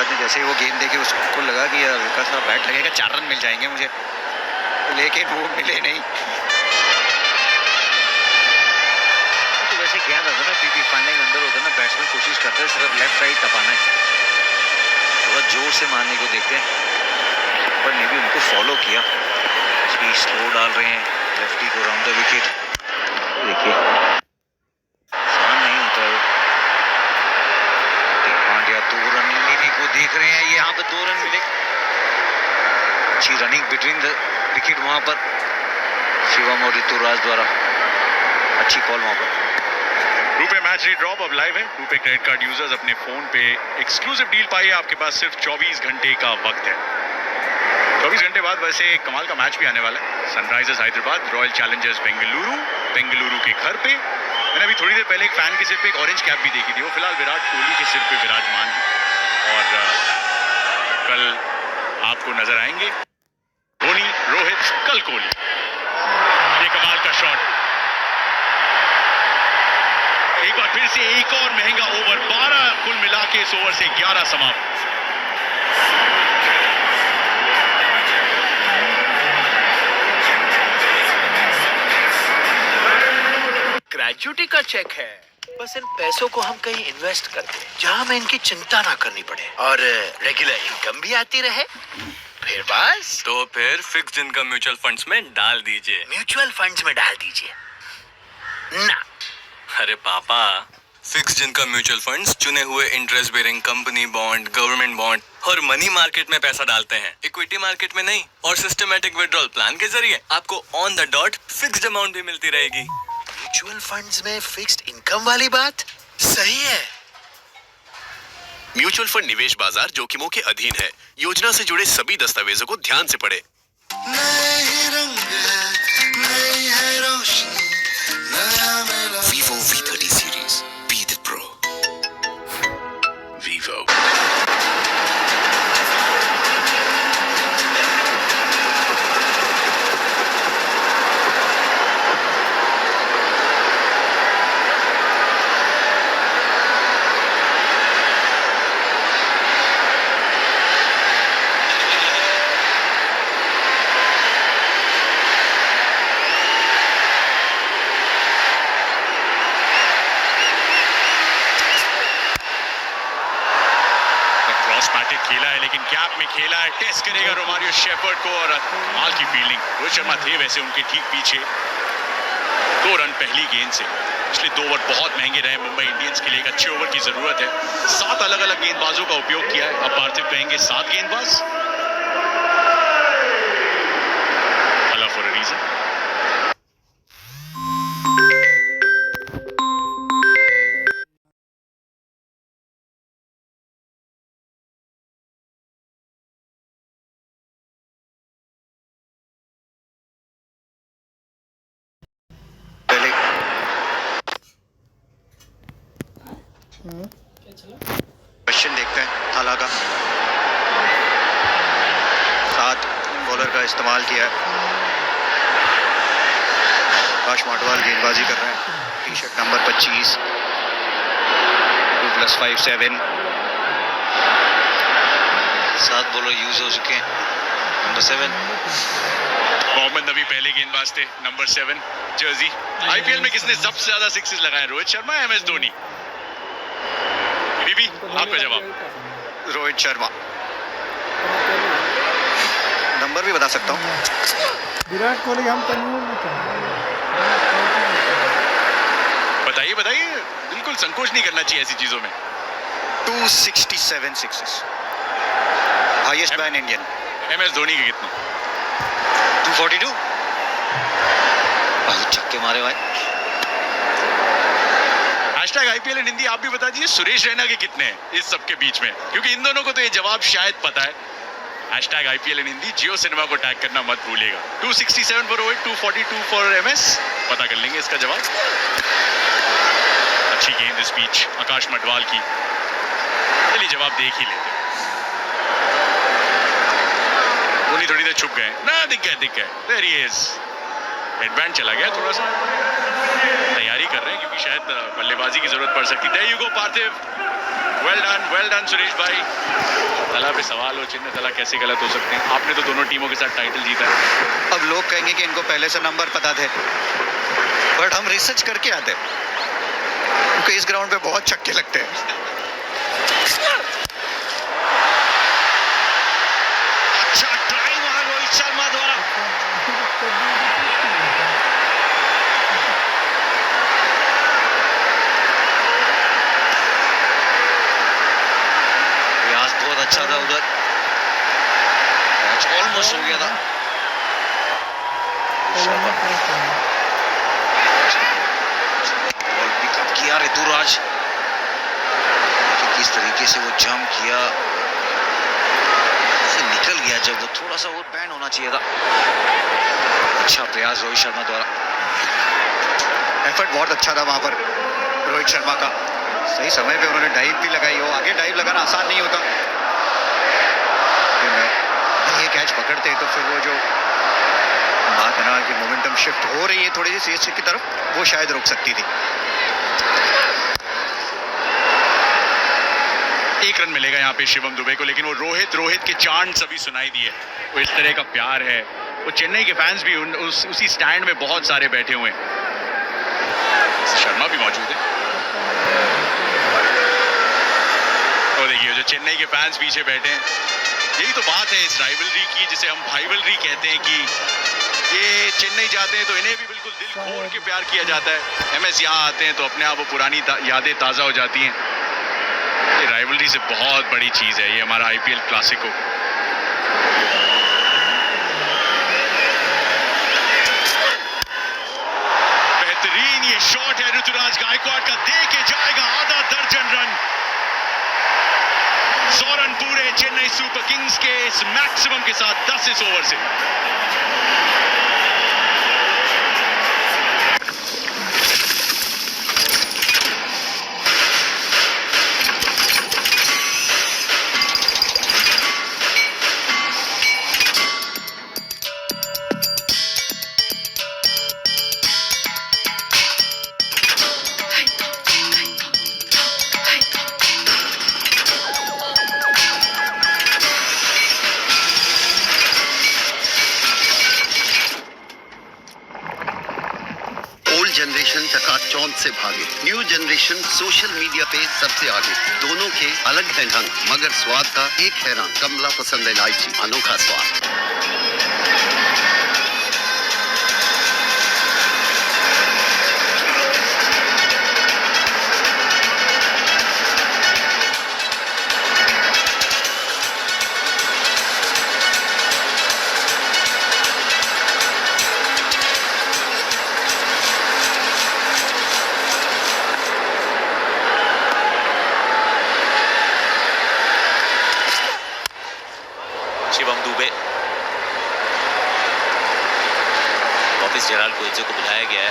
युवराज ने जैसे ही वो गेंद देखे उसको लगा कि हल्का सा बैट लगेगा, 4 रन मिल जाएंगे मुझे, लेकिन वो मिले नहीं। तो वैसे गेंद आता ना पीपी फाइनल के अंदर होता ना, बैट्समैन कोशिश करते हैं सिर्फ लेफ्ट राइट टपाना है, थोड़ा जोर से मारने को देखते हैं, पर ने भी उनको फॉलो किया, स्लो डाल रहे हैं लेफ्टी को राउंड द विकेट। देखिए आसान नहीं होता है। पांड्या 2 रन लेने को देख रहे हैं, यहाँ पे 2 रन मिले, अच्छी रनिंग बिटवीन द विकेट वहां पर शिवम और ऋतुराज द्वारा, अच्छी कॉल वहां पर। रुपए मैच ड्रॉप अब लाइव है। रुपए क्रेडिट कार्ड यूजर्स अपने फोन पे एक्सक्लूसिव डील पाइए, आपके पास सिर्फ 24 घंटे का वक्त है। 24 घंटे बाद वैसे कमाल का मैच भी आने वाला है। Sunrisers Hyderabad royal Challengers Bengaluru के घर पे। मैंने अभी थोड़ी देर पहले एक फैन के सिर पे एक ऑरेंज कैप भी देखी थी, वो फिलहाल विराट कोहली के सिर पे विराजमान है और कल आपको नजर आएंगे धोनी, रोहित, कल कोहली। ये कमाल का शॉट, एक बार फिर से एक और महंगा ओवर, 12 कुल मिला के इस ओवर से 11 समाप्त। ग्रेजुटी का चेक है, बस इन पैसों को हम कहीं इन्वेस्ट कर दें जहां हमें इनकी चिंता ना करनी पड़े और रेगुलर इनकम भी आती रहे, फिर बस। तो फिर फिक्स्ड इनकम म्यूचुअल फंड्स में डाल दीजिए। म्यूचुअल फंड्स में डाल दीजिए ना। अरे पापा, फिक्स्ड इनकम म्यूचुअल फंड्स चुने हुए interest bearing company bond, government bond और मनी मार्केट में पैसा डालते हैं, इक्विटी मार्केट में नहीं। और सिस्टमैटिक विड्रॉल प्लान के जरिए आपको on the dot fixed amount भी मिलती रहेगी। म्यूचुअल फंड्स में फिक्स्ड इनकम वाली बात सही है। म्यूचुअल फंड निवेश बाजार जोखिमों के अधीन है। योजना से जुड़े सभी दस्तावेजों को ध्यान से पढ़ें। Vivo V30 series. Be the pro. Vivo. खेला है लेकिन गैप में खेला है, टेस्ट करेगा रोमारियो शेफर्ड को और कमाल की फील्डिंग। रोहित शर्मा थे वैसे उनके ठीक पीछे। 2 रन पहली गेंद से। पिछले 2 ओवर बहुत महंगे रहे मुंबई इंडियंस के लिए, एक अच्छे ओवर की जरूरत है। 7 अलग अलग गेंदबाजों का उपयोग किया है, अब पार्थिव कहेंगे 7 गेंदबाज। अल्लाह फॉर अ रीजन। क्वेश्चन देखते हैं थाला का। 7 बॉलर का इस्तेमाल किया है। आकाश माटवाल गेंदबाजी कर रहे हैं, T shirt number 25, 2+5 7। 7 bowler use हो चुके हैं, नंबर 7। मोहम्मद नबी पहले गेंदबाज थे, नंबर 7 जर्सी। आईपीएल में किसने सबसे ज्यादा सिक्सेस लगाए, रोहित शर्मा या MS धोनी? बीबी आपका जवाब। रोहित शर्मा। नंबर भी बता सकता हूँ। विराट कोहली हम बताइए बताइए, बिल्कुल संकोच नहीं करना चाहिए ऐसी चीजों में। 267 sixes, highest by an Indian. MS Dhoni के कितने? 242। बहुत छक्के मारे भाई। हैशटैग IPL इन हिंदी आप भी बता दीजिए, सुरेश रैना के कितने हैं इस सब के बीच में, क्योंकि इन दोनों को तो ये जवाब शायद पता है। हैशटैग IPL इन हिंदी, जियो सिनेमा को टैग करना मत भूलिएगा। 267 फॉर रोहित, 242 फॉर MS। पता कर लेंगे इसका जवाब। अच्छी गेंद इस बीच आकाश मटवाल की, चलिए जवाब देख ही लेते। धोनी थोड़ी देर छुप गए ना, दिख गए। There he is. हेडबैंड चला गया, थोड़ा सा तैयारी कर रहे हैं क्योंकि शायद बल्लेबाजी की जरूरत पड़ सकती है। There you go Parthiv. Well done Suresh भाई। तला पे सवाल हो, चिन्ह तला कैसे गलत हो सकते हैं? आपने तो दोनों टीमों के साथ टाइटल जीता है। अब लोग कहेंगे कि इनको पहले से नंबर पता थे, बट हम रिसर्च करके आते हैं, क्योंकि इस ग्राउंड पे बहुत छक्के लगते हैं। अच्छा ट्राई वहां रोहित शर्मा द्वारा। प्रयास बहुत अच्छा था उधर, मैच ऑलमोस्ट हो गया था। बॉल पिकअप किया ऋतुराज, किस तरीके से वो जंप किया, से निकल गया जब वो थोड़ा सा वो बैंड होना चाहिए था। अच्छा प्रयास रोहित शर्मा द्वारा, एफर्ट बहुत अच्छा था वहां पर रोहित शर्मा का। सही समय पे उन्होंने डाइव भी लगाई हो। आगे डाइव लगाना आसान नहीं होता, ये कैच पकड़ते हैं तो फिर वो जो बात है ना कि मोमेंटम शिफ्ट हो रही है थोड़ी सी सीएसके की तरफ, वो शायद रोक सकती थी। एक रन मिलेगा यहाँ पे शिवम दुबे को, लेकिन वो रोहित के चांट्स अभी सुनाई दिए। वो इस तरह का प्यार है। वो चेन्नई के फैंस भी उसी स्टैंड में बहुत सारे बैठे हुए हैं। शर्मा भी मौजूद है। और देखिए जो चेन्नई के फैंस पीछे बैठे हैं, यही तो बात है इस राइवलरी की, जिसे हम भाईवलरी कहते हैं, कि ये चेन्नई जाते हैं तो इन्हें भी बिल्कुल दिल खोल के प्यार किया जाता है। एमएस यहाँ आते हैं तो अपने आप वो पुरानी यादें ताज़ा हो जाती हैं। ये राइवलरी से बहुत बड़ी चीज है, ये हमारा आईपीएल क्लासिको। बेहतरीन ये शॉट है ऋतुराज गायकवाड़ का, दे के जाएगा आधा दर्जन रन। 100 रन पूरे चेन्नई सुपर किंग्स के इस मैक्सिमम के साथ 10 इस ओवर से। जनरेशन चकाचौंध से भागे, न्यू जनरेशन सोशल मीडिया पे सबसे आगे। दोनों के अलग है ढंग, मगर स्वाद का एक है रंग। कमला पसंद है इलायची, अनोखा स्वाद। शिवम दुबे, वापिस जेराल्ड कोएल्हो को बुलाया गया है।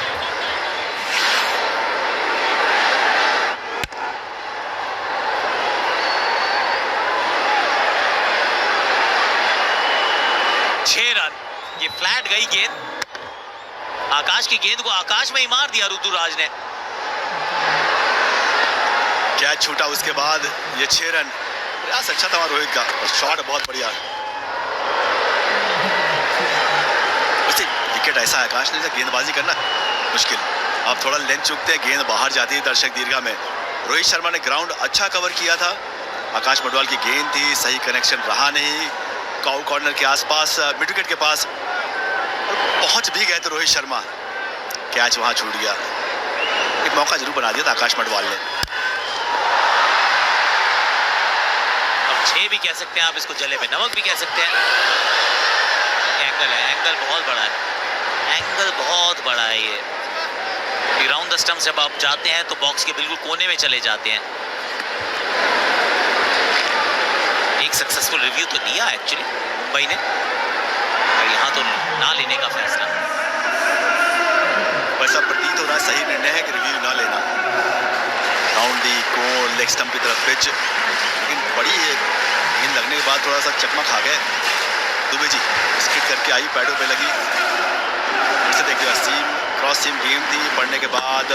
छह रन, ये फ्लैट गई गेंद, आकाश की गेंद को आकाश में ही मार दिया ऋतुराज ने। क्या छूटा उसके बाद ये 6 रन। प्रयास अच्छा था रोहित का, और शॉट बहुत बढ़िया। विकेट ऐसा है आकाश ने, गेंदबाजी करना मुश्किल। आप थोड़ा लेंथ चुकते हैं, गेंद बाहर जाती है दर्शक दीर्घा में। रोहित शर्मा ने ग्राउंड अच्छा कवर किया था। आकाश मडवाल की गेंद थी, सही कनेक्शन रहा नहीं। काउ कॉर्नर के आसपास, मिड विकेट के पास पहुंच भी गए थे रोहित शर्मा, कैच वहां छूट गया। एक मौका जरूर बना दिया था आकाश मडवाल ने। अब 6 भी कह सकते हैं आप इसको, जले पे नमक भी कह सकते हैं। एंगल है, एंगल बहुत बड़ा है, एंगल बहुत बड़ा है। ये राउंड द स्टंप जब आप जाते हैं तो बॉक्स के बिल्कुल कोने में चले जाते हैं। एक सक्सेसफुल रिव्यू तो दिया एक्चुअली मुंबई ने, और यहाँ तो ना लेने का फैसला। वैसा प्रतीत हो रहा है सही निर्णय है कि रिव्यू ना लेना। राउंड दी कोण, लेग स्टंप की तरफ पिच, लेकिन बड़ी गेंद लगने के बाद थोड़ा सा चकमा खा गए दुबे जी। स्किट करके आई, पैडों पे लगी। फिर से देखिए सीम क्रॉस सीम गेम थी, पड़ने के बाद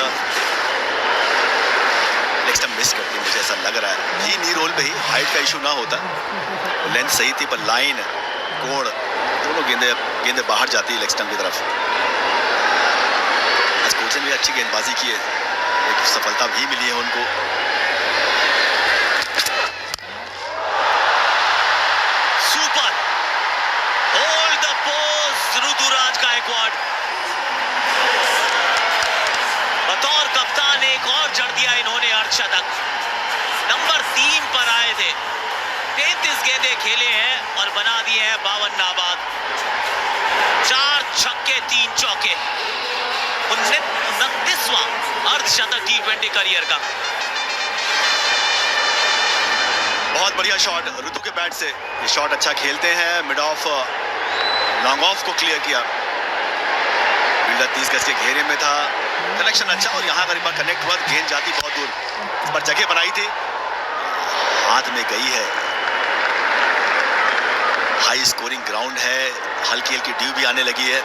लेग लेग स्टंप मिस करती, मुझे ऐसा लग रहा है। ही नी रोल पे ही हाइट का इशू ना होता, लेंथ सही थी, पर लाइन कोण दोनों गेंदे बाहर जाती है लेग स्टंप की तरफ। आज कोच ने भी अच्छी गेंदबाजी की है, एक सफलता भी मिली है उनको। Super hold the pose Ruturaj Gaikwad बतौर कप्तान एक और जड़ दिया इन्होंने अर्धशतक। नंबर 3 पर आए थे, 33 गेंदें खेले हैं और बना दिए हैं 52 नाबाद। 4 छक्के 3 चौके, 29वां अर्धशतक T20 करियर का। बहुत बढ़िया शॉट ऋतु के बैट से, ये शॉट अच्छा खेलते हैं। मिड ऑफ लॉन्ग ऑफ को क्लियर किया, फील्डर 30 गज के घेरे में था, कनेक्शन अच्छा, और यहाँ अगर एक बार कनेक्ट हुआ तो गेंद जाती बहुत दूर। इस पर जगह बनाई थी, हाथ में गई है। हाई स्कोरिंग ग्राउंड है, हल्की हल्की ड्यू भी आने लगी है।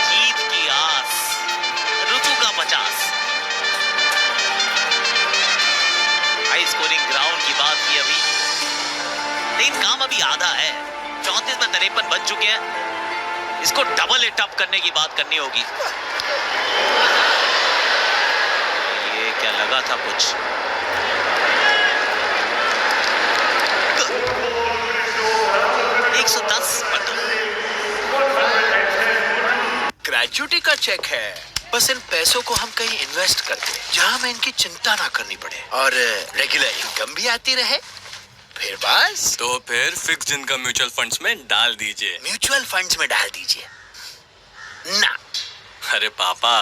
जीत की आस, ऋतु का 50। हाई स्कोरिंग ग्राउंड की बात की अभी, लेकिन काम अभी आधा है। 34 में 53 बन चुके हैं, इसको डबल इट अप करने की बात करनी होगी। ये क्या लगा था कुछ, 110 पर तो ग्रेजुटी का चेक है, बस इन पैसों को हम कहीं इन्वेस्ट करते जहां हमें इनकी चिंता ना करनी पड़े और रेगुलर इनकम भी आती रहे, फिर बस। तो फिर फिक्स्ड इनकम म्यूचुअल फंड्स में डाल दीजिए। म्यूचुअल फंड्स में डाल दीजिए ना। अरे पापा,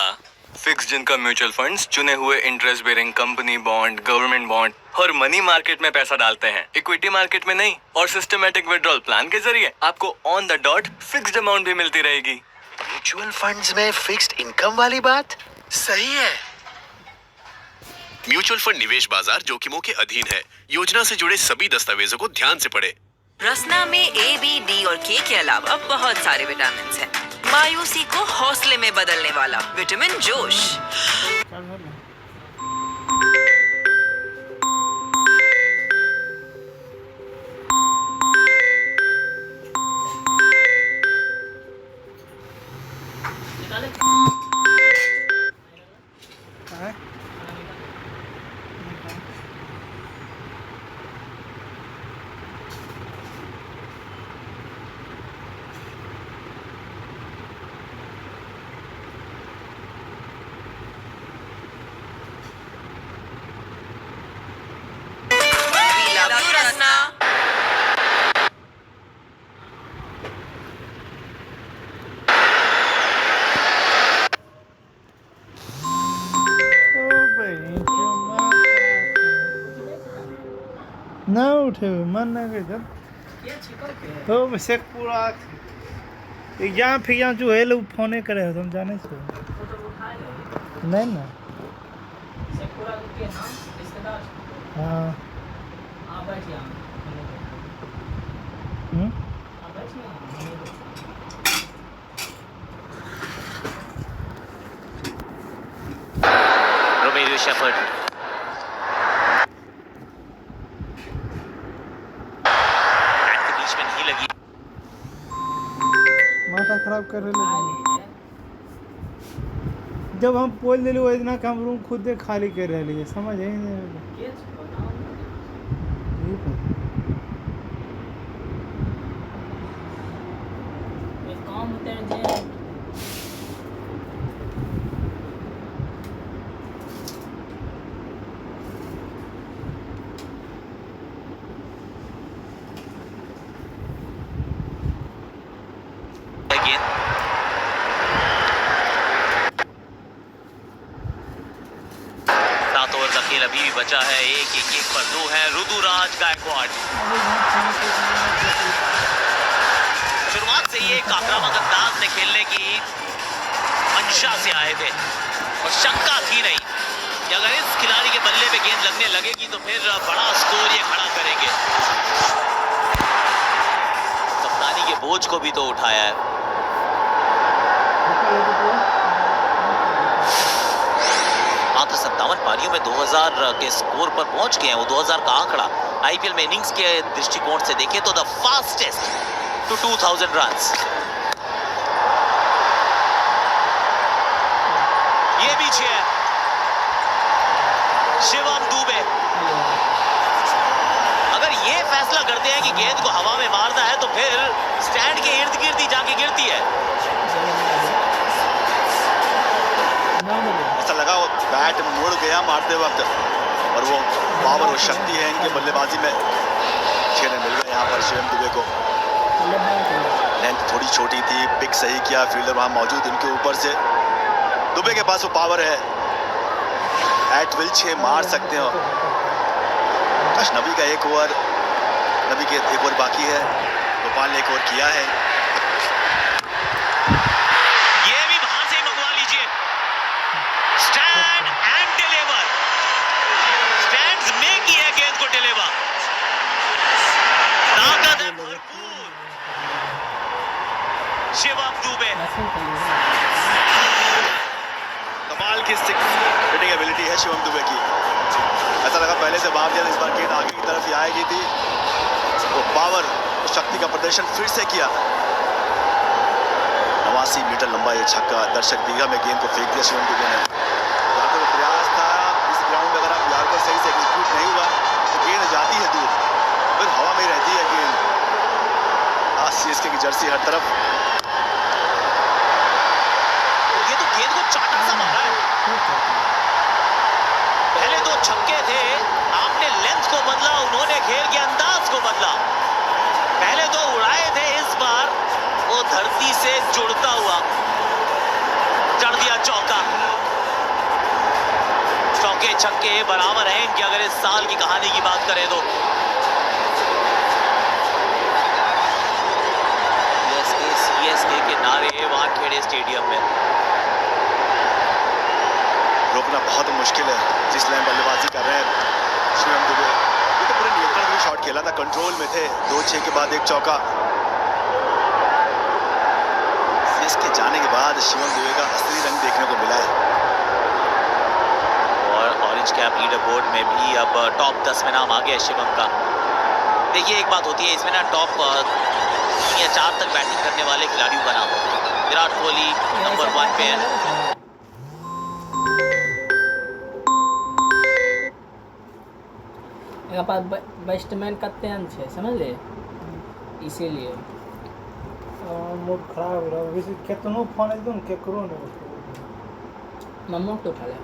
फिक्स्ड इनकम म्यूचुअल फंड्स चुने हुए interest bearing company bond, government bond और मनी मार्केट में पैसा डालते हैं, इक्विटी मार्केट में नहीं। और सिस्टमैटिक विड्रॉल प्लान के जरिए आपको on the dot fixed amount भी मिलती रहेगी। म्यूचुअल फंड्स में फिक्स्ड इनकम वाली बात सही है। म्यूचुअल फंड निवेश बाजार जोखिमों के अधीन है। योजना से जुड़े सभी दस्तावेजों को ध्यान से पढ़ें। रसना में A, B, D और K के अलावा बहुत सारे विटामिन हैं। मायूसी को हौसले में बदलने वाला विटामिन जोश। ना उठे मन ना गए जब तो बस पूरा एग्जाम फिग्जाम जो है लोग फोने करे हो तुम जाने से नहीं ना। हाँ रोमेरियो शेफर्ड, बैट के बीच में नहीं लगी। माथा खराब कर रहे जब हम बोल दिले वो इतना कम रूम खुद खाली कर रहे समझ है खेल अभी भी बचा है, 1-1 पर 2 है। ऋतुराज गायकवाड़ शुरुआत से ही एक आक्रामक अंदाज में खेलने की मंशा से आए थे और शंका थी नहीं कि अगर इस खिलाड़ी के बल्ले पे गेंद लगने लगेगी तो फिर बड़ा स्कोर ये खड़ा करेंगे। कप्तानी के बोझ को भी तो उठाया है। मात्र 57 पारियों में 2000 के स्कोर पर पहुंच गए हैं। वो 2000 का आंकड़ा आईपीएल में इनिंग्स के दृष्टिकोण से देखें तो द फास्टेस्ट टू 2000 रन्स। ये भी 6 है। शिवम दुबे अगर ये फैसला करते हैं कि गेंद को हवा में मारना है तो फिर स्टैंड के इर्द गिर्द ही जाके गिरती है। ऐसा लगा वो बैट मुड़ गया मारते वक्त, और वो पावर और शक्ति है इनके बल्लेबाजी में। 6 रन मिल गए यहाँ पर शिवम दुबे को। लेंथ थोड़ी छोटी थी, पिक सही किया, फील्डर वहां मौजूद इनके ऊपर से। दुबे के पास वो पावर है, एट विल 6 मार सकते हो। बस नबी का एक ओवर, नबी के एक ओवर बाकी है। गोपाल ने एक ओवर किया है। ये भी बाहर से ही मंगवा लीजिए। Stand and deliver. स्टैंड्स में की है गेंद को डिलीवर। ताकत है भरपूर। शिवम दुबे कमाल की सिक्स हिटिंग एबिलिटी है शिवम दुबे की। ऐसा लगा पहले से भाग दिया, इस बार गेंद आगे की तरफ ही आएगी थी। वो पावर, वो शक्ति का प्रदर्शन फिर से किया। 89 मीटर लंबा ये छक्का दर्शक दीर्घा में गेंद को फेंक दिया शिवम दुबे ने। यॉर्कर का प्रयास था इस ग्राउंड में, अगर आप यॉर्कर सही से एग्जीक्यूट नहीं हुआ तो गेंद जाती है दूर, फिर हवा में रहती है गेंद। आज सीएसके की जर्सी हर तरफ। ये तो गेंद को चाटा सा मारा है। पहले 2 छक्के थे, आपने लेंथ को बदला, उन्होंने खेल के अंदाज को बदला। पहले 2 उड़ाए थे, इस बार वो धरती से जुड़ता हुआ चढ़ दिया चौका। चौके छक्के बराबर हैं इनके अगर इस साल की कहानी की बात करें तो। सीएसके के नारे वानखेड़े स्टेडियम में। रोकना बहुत मुश्किल है जिस लाइन बल्लेबाजी कर रहे हैं शिवम दुबे। ये तो पूरे नियंत्रण में शॉट खेला था, कंट्रोल में थे। 2-6 के बाद एक चौका। सीएसके जाने के बाद शिवम दुबे का असली रंग देखने को मिला है। और ऑरेंज कैप लीडर बोर्ड में भी अब टॉप 10 में नाम आ गया शिवम का। देखिए एक बात होती है इसमें ना, टॉप 3 या 4 तक बैटिंग करने वाले खिलाड़ियों का नाम होता है। विराट कोहली नंबर 1 पे है। बैट्समैन कते अंश है समझ ले, इसीलिए मूड खराब हो रहा है। वैसे कितनों फोन एकदम केकरो नहीं मम्मा तो उठा ले।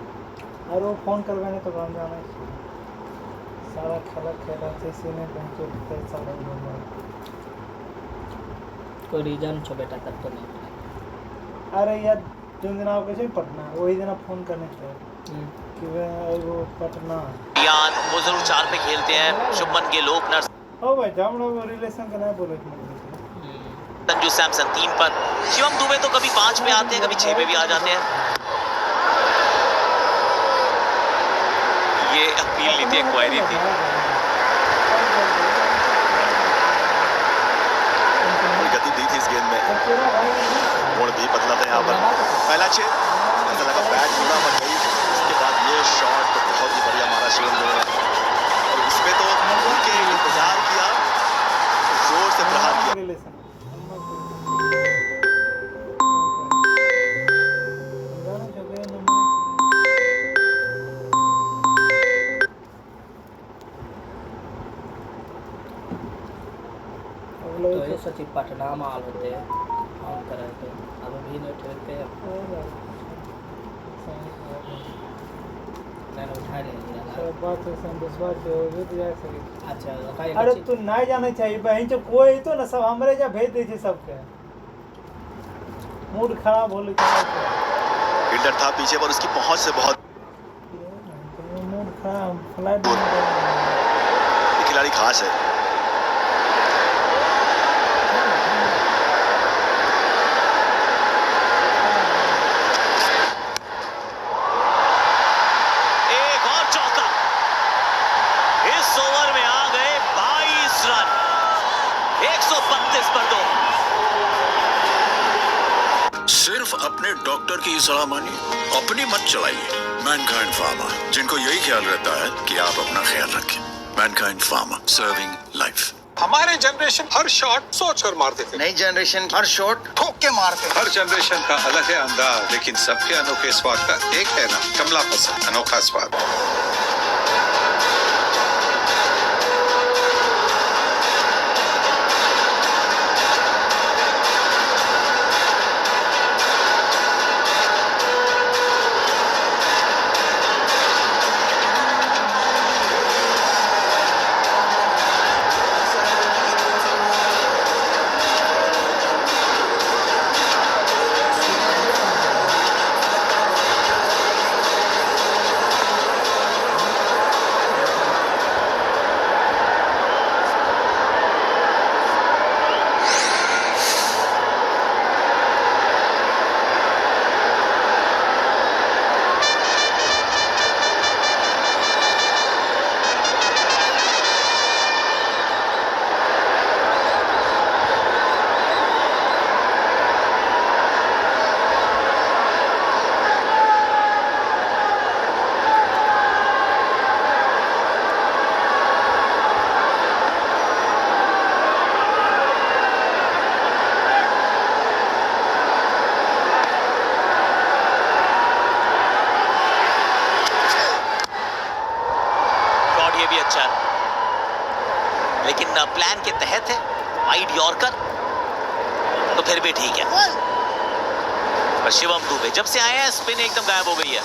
और वो फोन करवाने तो काम जाना है। सारा खेला जैसे ने पहुंचे तो सारा बोल कोई रीजन छो बेटा तब तो नहीं उठा। अरे यार जिन दिन आप कैसे पटना वही दिन आप फोन करने चाहिए कि वो पटना यान वो जरूर 4 पे खेलते हैं। शुभमन गिल ओपनर। ओ भाई जामड़ा वो रिलेशन का नहीं बोले संजू सैमसन 3 पर। शिवम दुबे तो कभी 5 पे आते हैं, कभी 6 पे भी आ जाते हैं। ये अपील नहीं थी, इंक्वायरी थी। गति दी थी इस गेंद में, मोड़ भी बदला था यहाँ पर। पहला 6 ऐसा लगा बैट मुड़ा पर गई। इसके बाद ये शॉट तो बहुत ही बढ़िया मारा शिवम दुबे ने, और इसमें तो उनके इंतजार किया, जोर से प्रहार किया। तो ये सचिव पटना माल होते हैं हम करे तो अब भी नहीं उठते मैंने उठा लिया सब बात है संदेशवाद जो हो तो जा सके। अच्छा अरे तू नहीं जाना चाहिए बहन जो कोई तो ना सब हमरे जा भेज दे सबके मूड खराब हो लिखा फील्डर था पीछे पर उसकी पहुंच से बहुत मूड खराब। फ्लाइट खिलाड़ी खास है। एक और चौका। इस ओवर में आ गए 22 रन। 132 पर 2। सिर्फ अपने डॉक्टर की ही सलाह मानिए, अपनी मत चलाइए। मैनकाइंड फार्मा, जिनको यही ख्याल रहता है कि आप अपना ख्याल रखें। Mankind pharma, serving life. हमारे जनरेशन हर शॉट सोच कर मारते थे, नई जनरेशन हर शॉट ठोक के मारते थे। हर जनरेशन का अलग है अंदाज, लेकिन सबके अनोखे स्वाद का एक है ना, कमला पसंद, अनोखा स्वाद। लेकिन प्लान के तहत है, वाइड यॉर्कर तो फिर भी ठीक है। और शिवम दुबे जब से आए हैं स्पिन एकदम गायब हो गई है।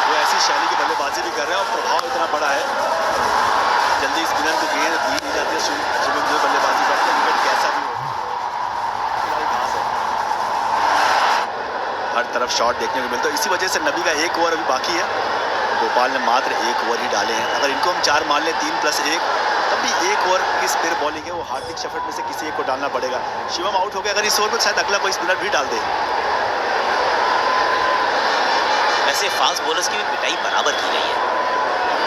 वो ऐसी शैली की बल्लेबाजी भी कर रहे हैं और प्रभाव इतना बड़ा है, जल्दी स्पिनर को गेंद दी नहीं जाती है। शिवम दुबे बल्लेबाजी करते हैं, विकेट कैसा भी हो। हर तरफ शॉट देखने को मिलता है, इसी वजह से नबी का एक ओवर अभी बाकी है। गोपाल ने मात्र एक ओवर ही डाले हैं, अगर इनको हम 4 मान लें 3+1, तब भी एक ओवर की स्पिन बॉलिंग है, वो हार्दिक शफट में से किसी एक को डालना पड़ेगा। शिवम आउट हो गया, अगर इस ओवर में शायद अगला कोई स्पिनर भी डाल दे। वैसे फास्ट बॉलर्स की भी पिटाई बराबर की गई है,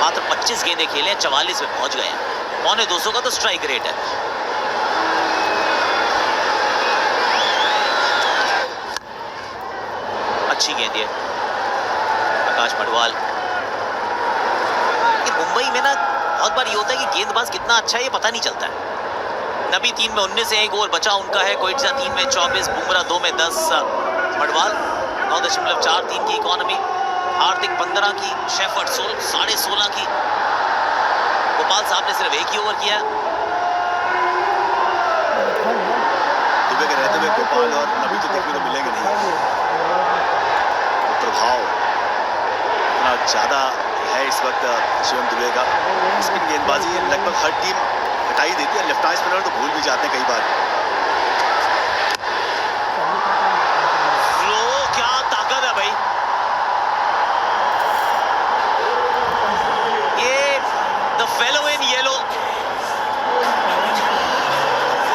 मात्र 25 गेंदें खेले, 44 में पहुंच गए हैं। 250 का तो स्ट्राइक रेट है। अच्छी गेंद है आकाश मडवाल। मुंबई में ना बहुत बार ये होता है कि गेंदबाज कितना अच्छा है ये पता नहीं चलता है। नबी 3 में 19 से एक ओवर बचा उनका है, कोइटजा 3 में 24, बुमराह 2 में 10, मडवाल 9.43 की इकोनॉमी, हार्दिक 15 की, शेफर्ड 16.5 की। गोपाल साहब ने सिर्फ एक ही ओवर किया। दुबे के रहते हुए गोपाल और नबी तो देखने को मिलेंगे नहीं। प्रभाव इतना ज्यादा है इस वक्त शिवम दुबे का। स्पिन गेंदबाजी लगभग हर टीम हटाई देती है, लेफ्ट आर्म स्पिनर तो भूल भी जाते हैं कई बार। फ्लो क्या ताकत है भाई, ये द फेलो इन येलो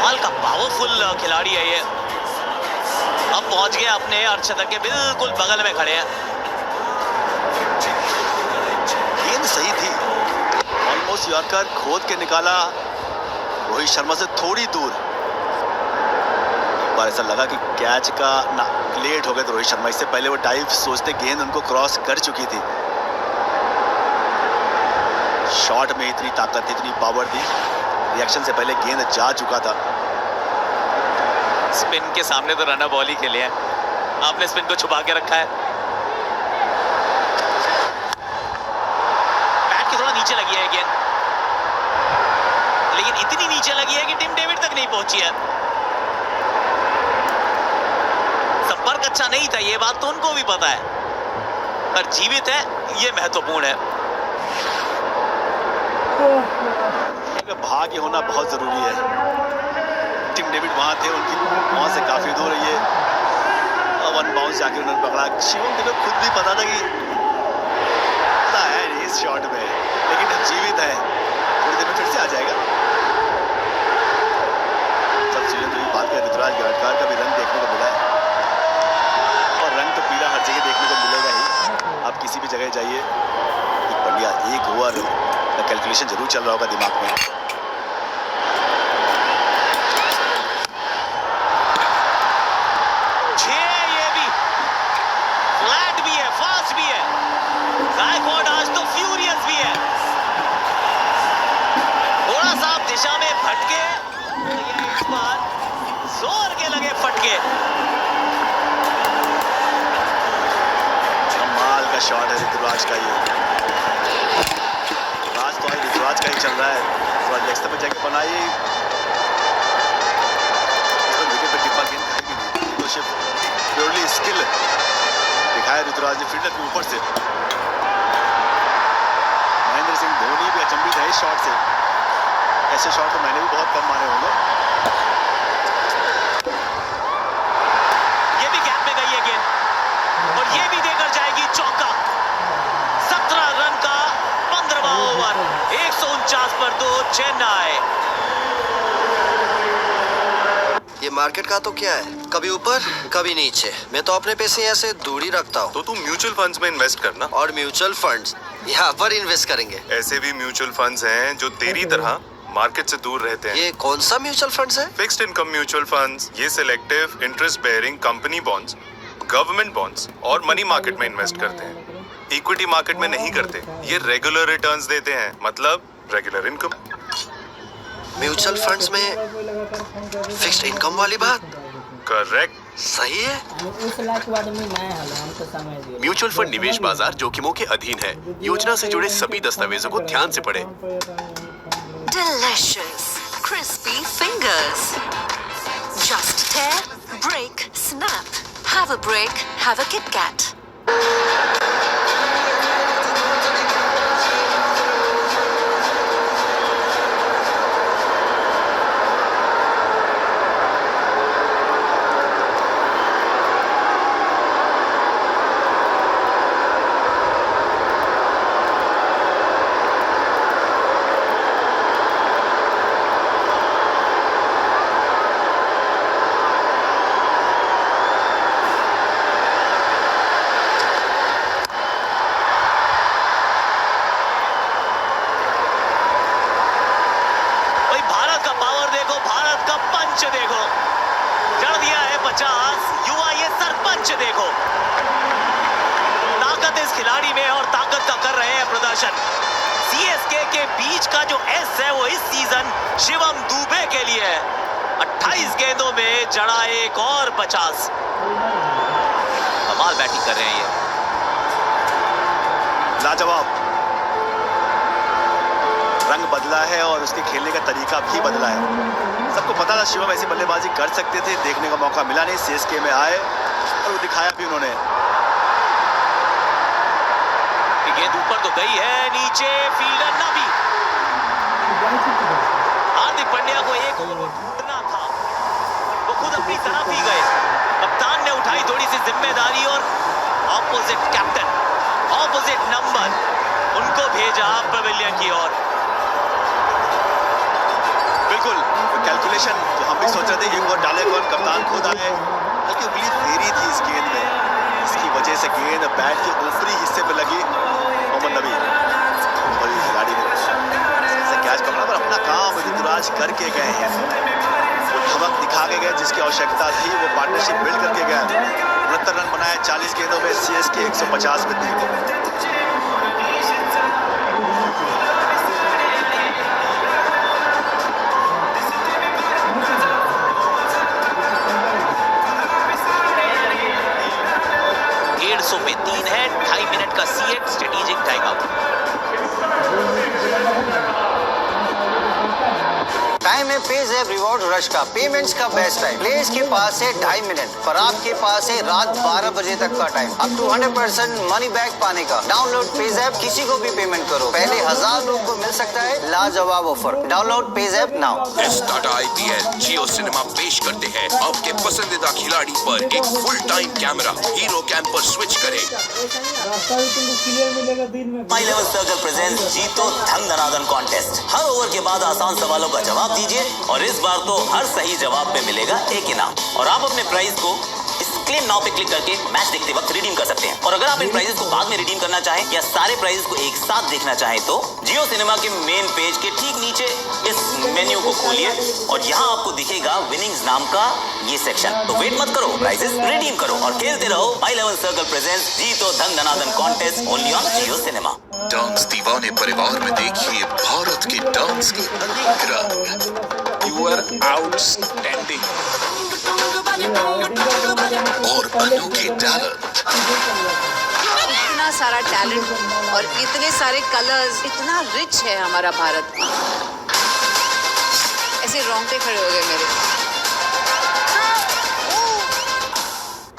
माल का पावरफुल खिलाड़ी है ये। अब पहुंच गया अपने अर्धशतक के बिल्कुल बगल में खड़े हैं। गेंद सही थी, ऑलमोस्ट यॉर्कर खोद के निकाला रोहित शर्मा से थोड़ी दूर। एक बार ऐसा लगा कि कैच का ना लेट हो गए थे रोहित शर्मा, इससे पहले वो डाइव सोचते गेंद उनको क्रॉस कर चुकी थी। शॉट में इतनी ताकत थी, इतनी पावर थी, रिएक्शन से पहले गेंद जा चुका था। स्पिन के सामने तो रनर बॉल ही खेले हैं, आपने स्पिन को छुपा के रखा है। बैट के थोड़ा नीचे लगी है गेंद, लेकिन इतनी नीचे लगी है कि टिम डेविड तक नहीं पहुंची है। संपर्क अच्छा नहीं था, ये बात तो उनको भी पता है, पर जीवित है ये महत्वपूर्ण है। भाग्य होना बहुत जरूरी है। टिम डेविड वहां थे, उनकी वहां से काफी दूर है, ये वन बाउंस जाके उन्होंने पकड़ा। शिवम दुबे खुद भी पता था कि है इस शॉट में, लेकिन जीवित है, थोड़ी देर में फिर से आ जाएगा। सब चीजें तो बात करें, ऋतुराज गायकवाड़ का भी रंग देखने को मिला है, और रंग तो पीला हर जगह देखने को मिलेगा ही। आप किसी भी जगह जाइए, एक बढ़िया एक ओवर का कैलकुलेशन जरूर चल रहा होगा दिमाग में। फटके, इस बार जोर के लगे फटके। कमाल का शॉट है ऋतुराज का ये। राज तो ऋतुराज का ही चल रहा है। ऋतुराज लेग स्टंप पे जाके बनाई, विकेट पे टिप्पा गेंद खाएगी नहीं। तो सिर्फ प्योरली स्किल दिखाया ऋतुराज ने फील्डर के ऊपर से। महेंद्र सिंह धोनी भी अचंभित है इस शॉट से। ऐसे शॉट तो मैंने भी बहुत कम मारे होंगे। ये भी गैप में गई है गेंद और ये भी देकर जाएगी चौका। 17 रन का 15वां ओवर, 149 पर 2 चेन्नई। ये मार्केट का तो क्या है, कभी ऊपर कभी नीचे। मैं तो अपने पैसे ऐसे दूर ही रखता हूँ। तो तुम म्यूचुअल फंड्स में इन्वेस्ट करना। और म्यूचुअल फंड्स यहाँ पर इन्वेस्ट करेंगे। ऐसे भी म्यूचुअल फंड्स हैं जो तेरी तरह मार्केट से दूर रहते हैं। ये कौन सा म्यूचुअल फंड्स है? फिक्स्ड इनकम म्यूचुअल फंड्स, ये selective interest bearing company bonds, government bonds और मनी मार्केट में इन्वेस्ट करते हैं। इक्विटी मार्केट में नहीं करते। ये रेगुलर रिटर्न्स देते हैं, मतलब रेगुलर इनकम। म्यूचुअल फंड्स में फिक्स्ड इनकम वाली बात करेक्ट, सही है। म्यूचुअल फंड निवेश बाजार जोखिमों के अधीन है। योजना से जुड़े सभी दस्तावेजों को ध्यान से पढ़ें। Delicious, crispy fingers. Just tear, break, snap. Have a break, have a Kit Kat. देखो, जड़ दिया है 50। युवा ये सरपंच देखो, ताकत इस खिलाड़ी में और ताकत का कर रहे हैं प्रदर्शन। सीएसके के बीच का जो एस है वो इस सीजन शिवम दुबे के लिए है। 28 गेंदों में जड़ा एक और 50। कमाल बैटिंग कर रहे हैं ये, लाजवाब। रंग बदला है और उसके खेलने का तरीका भी बदला है। सबको पता था शिवम ऐसी बल्लेबाजी कर सकते थे, देखने का मौका मिला नहीं। सीएसके में आए और दिखाया भी उन्होंने। गेंद ऊपर तो गई है, नीचे फील्डर ना भी। हार्दिक पांड्या को एक ओवर ढूंढना था, वो खुद अपनी तरफ ही गए। कप्तान ने उठाई थोड़ी सी जिम्मेदारी और ऑपोजिट कैप्टन, ऑपोजिट नंबर उनको भेजा पवेलियन की ओर। बिल्कुल कैलकुलेशन जो हम भी सोच रहे थे, एक और डाले कौन, कप्तान खुद आए। हल्की उंगली फेरी थी इस गेंद में, इसकी वजह से गेंद बैट के ऊपरी हिस्से पे लगी। मोहम्मद नबी बड़ी खिलाड़ी ने कैच पकड़ा, पर अपना काम ऋतुराज करके गए हैं। वो धमक दिखा के गए जिसकी आवश्यकता थी, वो पार्टनरशिप बिल्ड करके गए। 69 रन बनाए 40 गेंदों में, सीएसके 150 में थी। में 3 है, 2.5 मिनट का C8 strategic time out. Time है पेज़ैप रिवॉर्ड रश का, पेमेंट्स का बेस्ट टाइम। प्लेस के पास है 2.5 मिनट, पर आपके पास है रात 12 बजे तक का time. Up to 100% money back पाने का। डाउनलोड पेज़ैप, किसी को भी पेमेंट करो, पहले 1000 लोग को मिल सकता है लाजवाब offer. Download PayZapp now. Tata IPL जियो सिनेमा पेश करते हैं आपके पसंदीदा खिलाड़ी पर एक full time camera. Hero camp पर स्विच करें। माई लेवल सर्कल प्रेजेंट्स जीतो धन धनाधन कॉन्टेस्ट। हर ओवर के बाद आसान सवालों का जवाब दीजिए और इस बार तो हर सही जवाब पे मिलेगा एक इनाम। और आप अपने प्राइज को इस क्लेम नाउ पे क्लिक करके मैच देखते वक्त रिडीम कर सकते हैं। और अगर आप इन प्राइजेस को बाद में रिडीम करना चाहें या सारे प्राइजेस को एक साथ देखना चाहें तो जियो सिनेमा के मेन पेज के ठीक नीचे इस मेन्यू को खोलिए और यहाँ आपको दिखेगा विनिंग्स नाम का ये सेक्शन। तो वेट मत करो, प्राइजेस रिडीम करो और खेलते रहो। माई लेवल सर्कल प्रेजेंट्स जीतो धन धनाधन contest only on Jio Cinema. Dance Deewane परिवार में देखिए भारत के डांस की रंग। वर आउटस्टैंडिंग और अनोखे टैलेंट। इतना सारा टैलेंट और इतने सारे कलर्स, इतना रिच है हमारा भारत। ऐसे रोंगटे खड़े हो गए मेरे।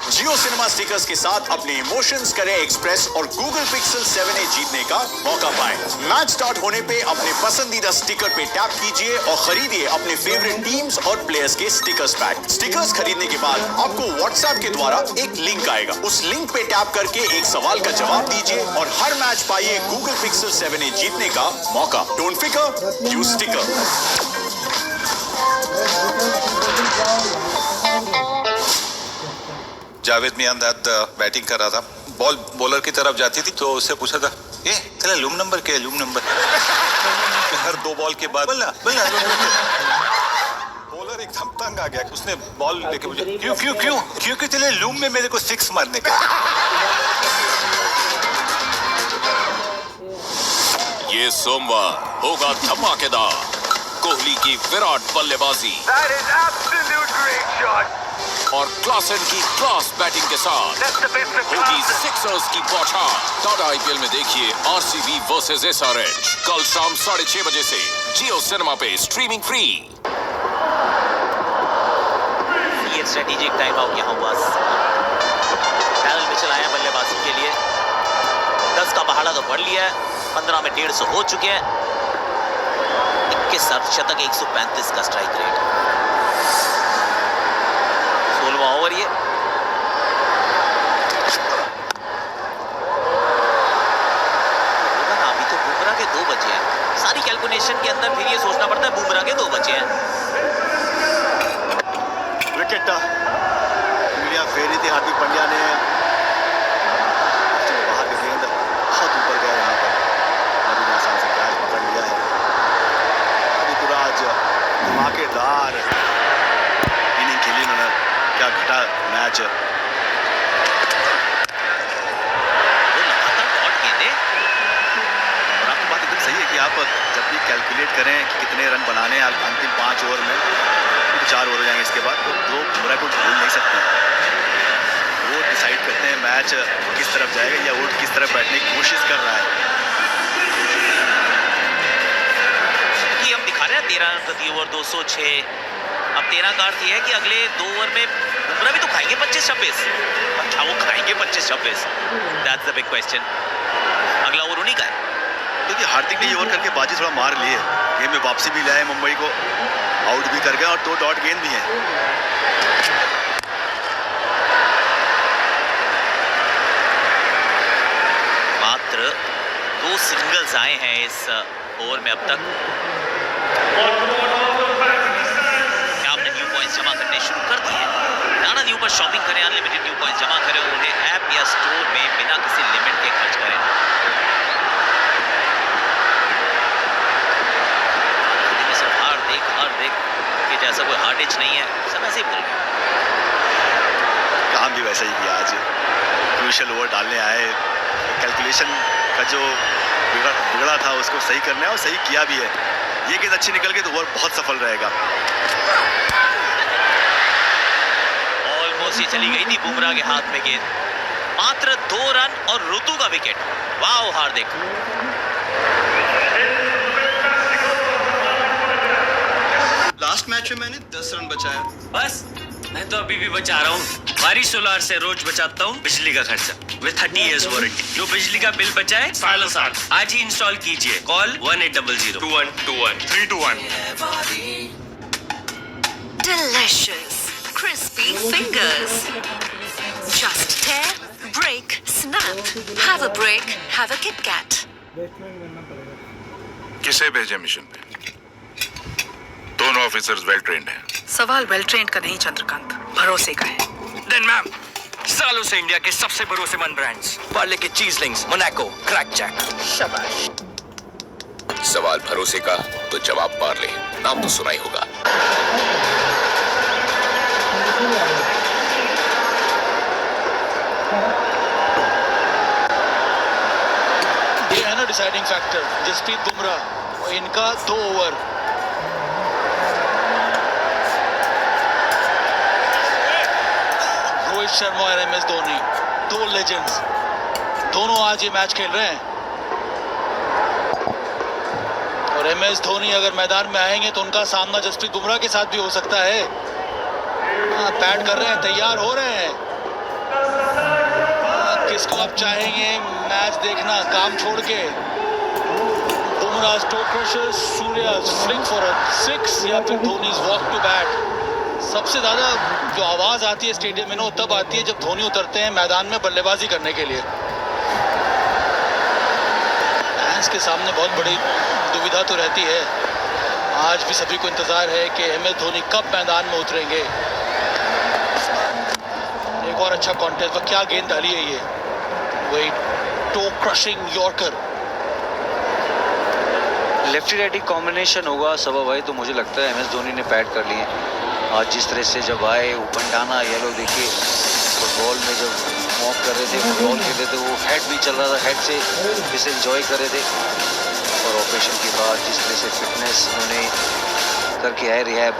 जियो सिनेमा स्टिकर्स के साथ अपने इमोशंस करें एक्सप्रेस और गूगल पिक्सल 7a जीतने का मौका पाएं। मैच स्टार्ट होने पे अपने पसंदीदा स्टिकर पे टैप कीजिए और खरीदिए अपने फेवरेट टीम्स और प्लेयर्स के स्टिकर्स पैक। स्टिकर्स खरीदने के बाद आपको व्हाट्सएप के द्वारा एक लिंक आएगा। उस लिंक पे टैप करके एक सवाल का जवाब दीजिए और हर मैच पाइए गूगल पिक्सल 7a जीतने का मौका। डोंट फिकर, यूज स्टिकर। जावेद मियां बैटिंग कर रहा था, बॉल बॉलर की तरफ जाती थी तो उससे पूछा था, ये तेरा लूम नंबर क्या है? लूम नंबर हर 2 बॉल के बाद बल्ला बल्ला बॉलर एकदम तंग आ गया। उसने बॉल लेके मुझे क्यों क्यों क्यों क्योंकि तेरे लूम में मेरे को 6 मारने का। ये सोमवार होगा धमाकेदार। कोहली की विराट बल्लेबाजी और क्लासन की क्लास बैटिंग के साथ होगी सिक्सर्स की बौछार। टाटा IPL में देखिए RCB वर्सेस SRH कल शाम 6:30 बजे से जियो सिनेमा पे स्ट्रीमिंग फ्री। ये स्ट्रेटेजिक टाइम आउट यहाँ हुआ। पैनल मिचेल आया बल्लेबाजी के लिए। 10 का पहाड़ा तो बढ़ लिया है, 15 में 150 हो चुके हैं। 21 अर्धशतक, 135 का स्ट्राइक रेट। 16वां ओवर ये। अभी तो बुमराह के 2 बचे हैं। सारी कैलकुलेशन के अंदर फिर ये सोचना पड़ता है बुमराह के 2 बचे हैं। विकेट उंगलियां फेरी थी हार्दिक पांड्या ने। बाहर की गेंद बहुत ऊपर गया यहाँ पर। अभी ने आसान से कैच पकड़ लिया है। अभी तुराज धमाकेदार इनिंग खेली उन्होंने। क्या घटा मैच। और आपकी बात एकदम सही है कि आप जब भी कैलकुलेट करें कि कितने रन बनाने हैं अंतिम 5 ओवर में, 4 ओवर हो जाएंगे इसके बाद, तो बुमराह को भूल नहीं सकते। वो डिसाइड करते हैं मैच किस तरफ जाएगा या वो किस तरफ बैठने की कोशिश कर रहा है। कि हम दिखा रहे हैं 13 रन प्रति ओवर, 206। अब 13 का अर्थ ये है कि अगले 2 ओवर में बुमराह भी तो खाएंगे 25-26। अच्छा, वो खाएंगे 25-26? That's the big question. अगला ओवर उन्हीं का है। क्योंकि हार्दिक ने ये ओवर करके बाजी थोड़ा मार लिए, गेम में वापसी भी लाए, मुंबई को आउट भी कर गया और 2 डॉट गेंद भी है। मात्र 2 सिंगल्स आए हैं इस ओवर में अब तक। आपने न्यू पॉइंट्स जमा करने शुरू कर दिए। नाना न्यू पर शॉपिंग करें, अनलिमिटेड न्यू पॉइंट्स जमा करें, उन्हें ऐप या स्टोर में बिना किसी लिमिट के खर्च करें। हर देख कि जैसा कोई हार्ड इच नहीं है, सब ऐसे ही बोल रहे हैं। काम भी वैसा ही किया आज। क्रूशियल ओवर डालने आए, कैलकुलेशन का जो बिगड़ा था उसको सही करना है और सही किया भी है। ये गेंद अच्छी निकल गई तो ओवर बहुत सफल रहेगा। ऑलमोस्ट ये चली गई थी बुमराह के हाथ में गेंद। मात्र 2 रन और ऋतु का विकेट। वाह हार्दिक। लास्ट मैच में मैंने 10 रन बचाया। बस मैं तो अभी भी बचा रहा हूँ। वारी सोलार से रोज बचाता हूँ बिजली का खर्चा विद 30 years वारंटी। जो बिजली का बिल बचाए सालों साल। आज ही इंस्टॉल कीजिए। Call 1800 2121 321। Delicious, crispy fingers. Just tear, break, snap. Have a break, have a Kit Kat. किसे भेजे मिशन पे? दोनों ऑफिसर्स वेल ट्रेंड हैं। सवाल वेल ट्रेंड का नहीं चंद्रकांत, भरोसे का है। देन मैम, सालों से इंडिया के सबसे भरोसेमंद ब्रांड्स पार्ले के चीज लिंक्स, मोनाको, क्रैक जैक। शाबाश। सवाल भरोसे का तो जवाब पार्ले। नाम तो सुना ही होगा। ये है ना डिसाइडिंग फैक्टर। जसप्रीत बुमराह, इनका 2 ओवर शर्मा और MS धोनी, दो लेजेंड्स, दोनों आज ये मैच खेल रहे हैं। और MS धोनी अगर मैदान में आएंगे तो उनका सामना जसप्रीत बुमराह के साथ भी हो सकता है। बैट कर रहे हैं, तैयार हो रहे हैं। किसको आप चाहेंगे मैच देखना काम छोड़ के? बुमराह स्टोक crusher, Surya swing for a 6 या फिर धोनीज वॉक टू बैट। सबसे ज्यादा जो आवाज आती है स्टेडियम में ना, तब आती है जब धोनी उतरते हैं मैदान में बल्लेबाजी करने के लिए। फैंस के सामने बहुत बड़ी दुविधा तो रहती है। आज भी सभी को इंतजार है कि MS धोनी कब मैदान में उतरेंगे। एक और अच्छा कॉन्टेस्ट, क्या गेंद डाली है ये, वही toe crushing yorker. Lefty righty combination होगा सबा भाई, तो मुझे लगता है MS धोनी ने पैड कर लिए। आज जिस तरह से जब आए उपंडाना येलो देखिए, फुटबॉल में जब वॉक कर रहे थे, फुटबॉल खेल रहे थे, वो हेड भी चल रहा था, हेड से इसे एंजॉय कर रहे थे। और ऑपरेशन के बाद जिस तरह से फिटनेस उन्होंने करके आए रिहैब,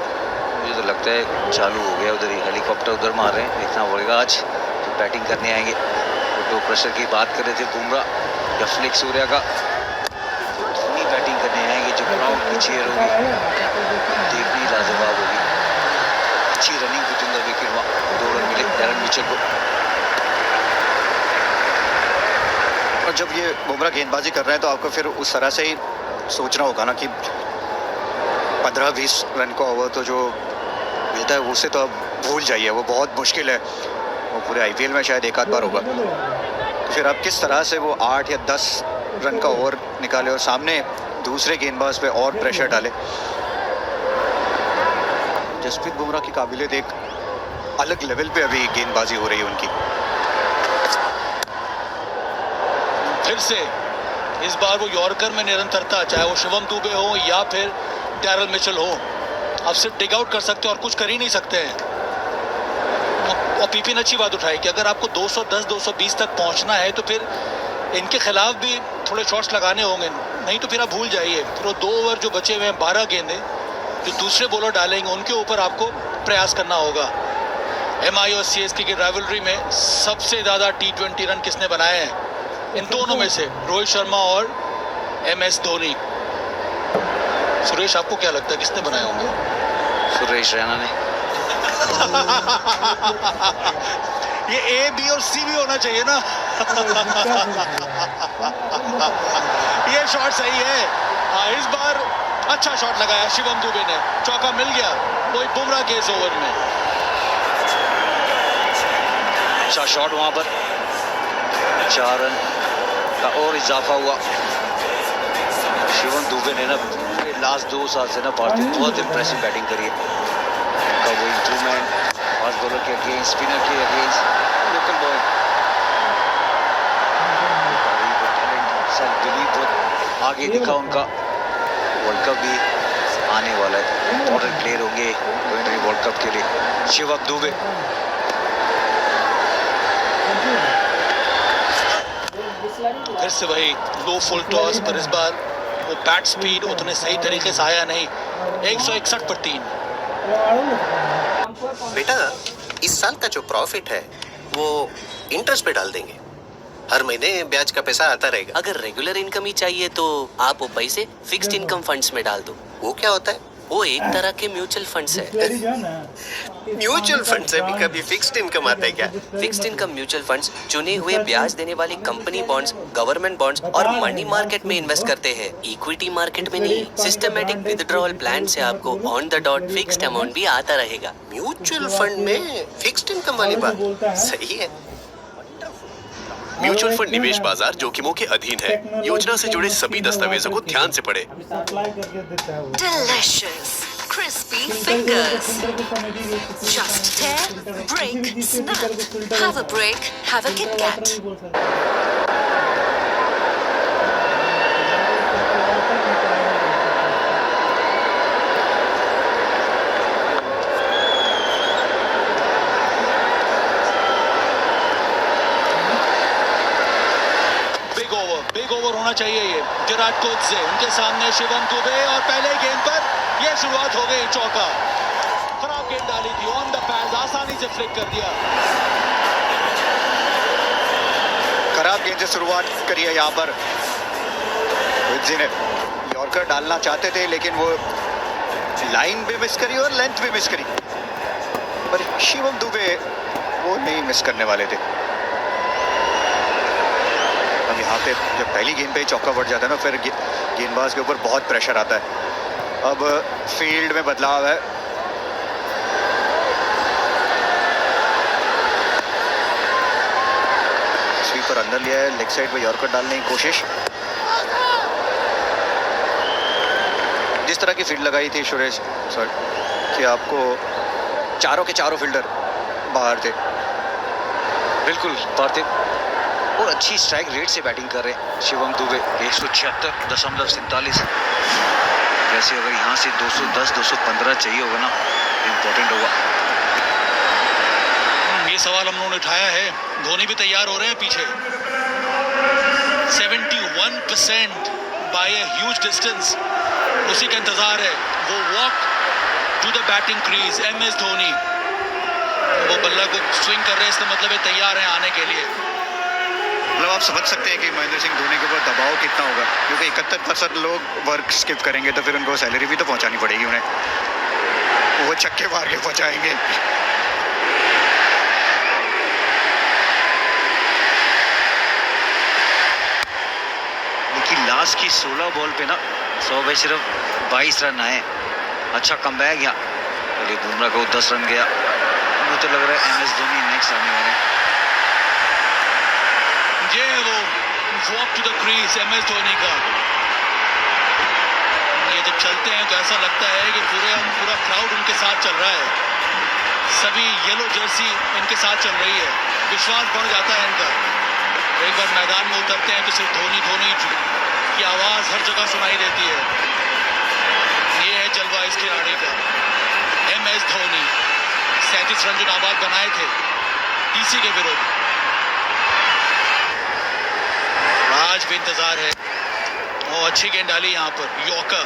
मुझे तो लगता है चालू हो गया। उधर ही हेलीकॉप्टर उधर मार रहे हैं, देखना पड़ेगा आज तो बैटिंग करने आएंगे। तो प्रेशर की बात कर रहे थे बुमराह या फ्लिक सूर्या का, धोनी बैटिंग करने आएंगे। जो क्राउड की चीयर होगी देखनी लाजवाब होगी। अच्छी running between the wicket, 2 run मिले डैरन मिचेल को। और जब ये बुमराह गेंदबाजी कर रहे हैं तो आपको फिर उस तरह से ही सोचना होगा ना कि 15-20 रन का ओवर तो जो मिलता है उसे तो अब भूल जाइए, वो बहुत मुश्किल है। वो पूरे IPL में शायद एक आध बार होगा। तो फिर आप किस तरह से वो 8 या 10 रन का ओवर निकाले और सामने दूसरे गेंदबाज पे और प्रेशर डाले। जसप्रीत बुमराह की काबिलियत एक अलग लेवल पे अभी गेंदबाजी हो रही है उनकी। फिर से इस बार वो यॉर्कर में निरंतरता, चाहे वो शिवम दुबे हो या फिर डैरल मिचेल हो, आप सिर्फ डिग आउट कर सकते हो और कुछ कर ही नहीं सकते हैं। और पीपी ने अच्छी बात उठाई कि अगर आपको 210-220 तक पहुंचना है तो फिर इनके खिलाफ भी थोड़े शॉट्स लगाने होंगे, नहीं तो फिर आप भूल जाइए। फिर वो 2 ओवर जो बचे हुए हैं, 12 गेंदें जो दूसरे बॉलर डालेंगे, उनके ऊपर आपको प्रयास करना होगा। MI और CSK की राइवलरी में सबसे ज़्यादा T20 रन किसने बनाए हैं? इन दोनों में से रोहित शर्मा और MS धोनी। सुरेश, आपको क्या लगता है किसने बनाए होंगे? सुरेश रैना ने। ये A, B और C भी होना चाहिए ना। ये शॉट सही है। हाँ, इस बार अच्छा शॉट लगाया शिवम दुबे ने, चौका मिल गया वही बुमराह के इस ओवर में। अच्छा शॉट वहां पर, 4 रन का और इजाफा हुआ। शिवम दुबे ने ना लास्ट 2 साल से ना भारतीय बहुत इंप्रेसिव बैटिंग करी है। का वो इंप्रूवमेंट फास्ट बॉलर के अगेंस्ट, स्पिनर के against, local boy, self believe बहुत आगे दिखा उनका। वर्ल्ड कप भी आने वाला है, इंपॉर्टेंट प्लेयर होंगे वर्ल्ड कप के लिए शिवम दुबे। फिर से वही लो फुल टॉस, पर इस बार वो बैट स्पीड उतने सही तरीके से आया नहीं। 161 पर 3। बेटा, इस साल का जो प्रॉफिट है वो इंटरेस्ट पे डाल देंगे। हर महीने ब्याज का पैसा आता रहेगा। अगर रेगुलर इनकम ही चाहिए तो आप वो पैसे फिक्स्ड इनकम फंड्स में डाल दो। वो क्या होता है? वो एक तरह के म्यूचुअल फंड्स है। म्यूचुअल फंड से भी कभी फिक्स्ड इनकम आता है क्या? फिक्स्ड इनकम म्यूचुअल फंड्स चुने हुए ब्याज देने वाली कंपनी बॉन्ड्स, गवर्नमेंट बॉन्ड्स और मनी मार्केट में इन्वेस्ट करते हैं, इक्विटी मार्केट में नहीं। सिस्टमैटिक विथड्रॉल प्लान से आपको on the dot fixed amount भी आता रहेगा। म्यूचुअल फंड में फिक्स्ड इनकम वाली बात सही है। म्यूचुअल फंड निवेश बाजार जोखिमों के अधीन है। योजना से जुड़े सभी दस्तावेजों को ध्यान से पढ़ें। Delicious, crispy fingers. Just tear, break, snap. Have a break, have a Kit Kat. Big over होना चाहिए ये। विराट कोहली उनके सामने शिवम दुबे और पहले गेंद पर ये शुरुआत हो गई, चौका। खराब गेंद डाली थी ऑन द पैड, आसानी आसानी से फ्लिक कर दिया। खराब गेंद से शुरुआत करी है यहाँ पर रोहित जी ने। यॉर्कर डालना चाहते थे लेकिन वो लाइन भी मिस करी और लेंथ भी मिस करी, पर शिवम दुबे वो नहीं मिस करने वाले थे। अब यहाँ पे जब पहली गेंद पे ही चौका बढ़ जाता है ना, फिर गेंदबाज के ऊपर बहुत प्रेशर आता है। अब फील्ड में बदलाव है। स्वीपर अंदर लिया है, लेग साइड पे यॉर्कर डालने की कोशिश। जिस तरह की फील्ड लगाई थी सुरेश सर कि आपको चारों के चारों फील्डर बाहर थे। बिल्कुल पार्थिव, और अच्छी स्ट्राइक रेट से बैटिंग कर रहे हैं शिवम दुबे। 176.47। वैसे अगर यहाँ से 210-215 चाहिए होगा ना, इम्पोर्टेंट होगा। ये सवाल हम लोगों ने उठाया है, धोनी भी तैयार हो रहे हैं पीछे। 71% बाय अ ह्यूज डिस्टेंस, उसी का इंतजार है। वो walk to the batting crease, MS Dhoni. वो बल्ला को स्विंग कर रहे हैं, इसका मतलब है तैयार हैं आने के लिए। मतलब आप समझ सकते हैं कि महेंद्र सिंह धोनी के ऊपर दबाव कितना होगा, क्योंकि 71% लोग वर्क स्किप करेंगे तो फिर उनको सैलरी भी तो पहुंचानी पड़ेगी उन्हें। वो छक्के मार के पहुंचाएंगे। लेकिन लास्ट की 16 बॉल पे ना 100 में सिर्फ 22 रन आए। अच्छा कमबैक गया, चलिए बुमराह को 10 रन गया। मुझे तो लग रहा है MS धोनी नेक्स्ट आने वाले हैं। ये वो walk to the crease MS Dhoni का। ये जब चलते हैं तो ऐसा लगता है कि पूरा क्राउड उनके साथ चल रहा है। सभी येलो जर्सी इनके साथ चल रही है, विश्वास बढ़ जाता है इनका। एक बार मैदान में उतरते हैं तो सिर्फ धोनी धोनी की आवाज हर जगह सुनाई देती है। ये है जलवा इस खिलाड़ी का, MS धोनी। 37 रन जो नाबाद बनाए थे DC के विरुद्ध। आज भी इंतजार है। वो अच्छी गेंद डाली यहाँ पर, यॉर्कर।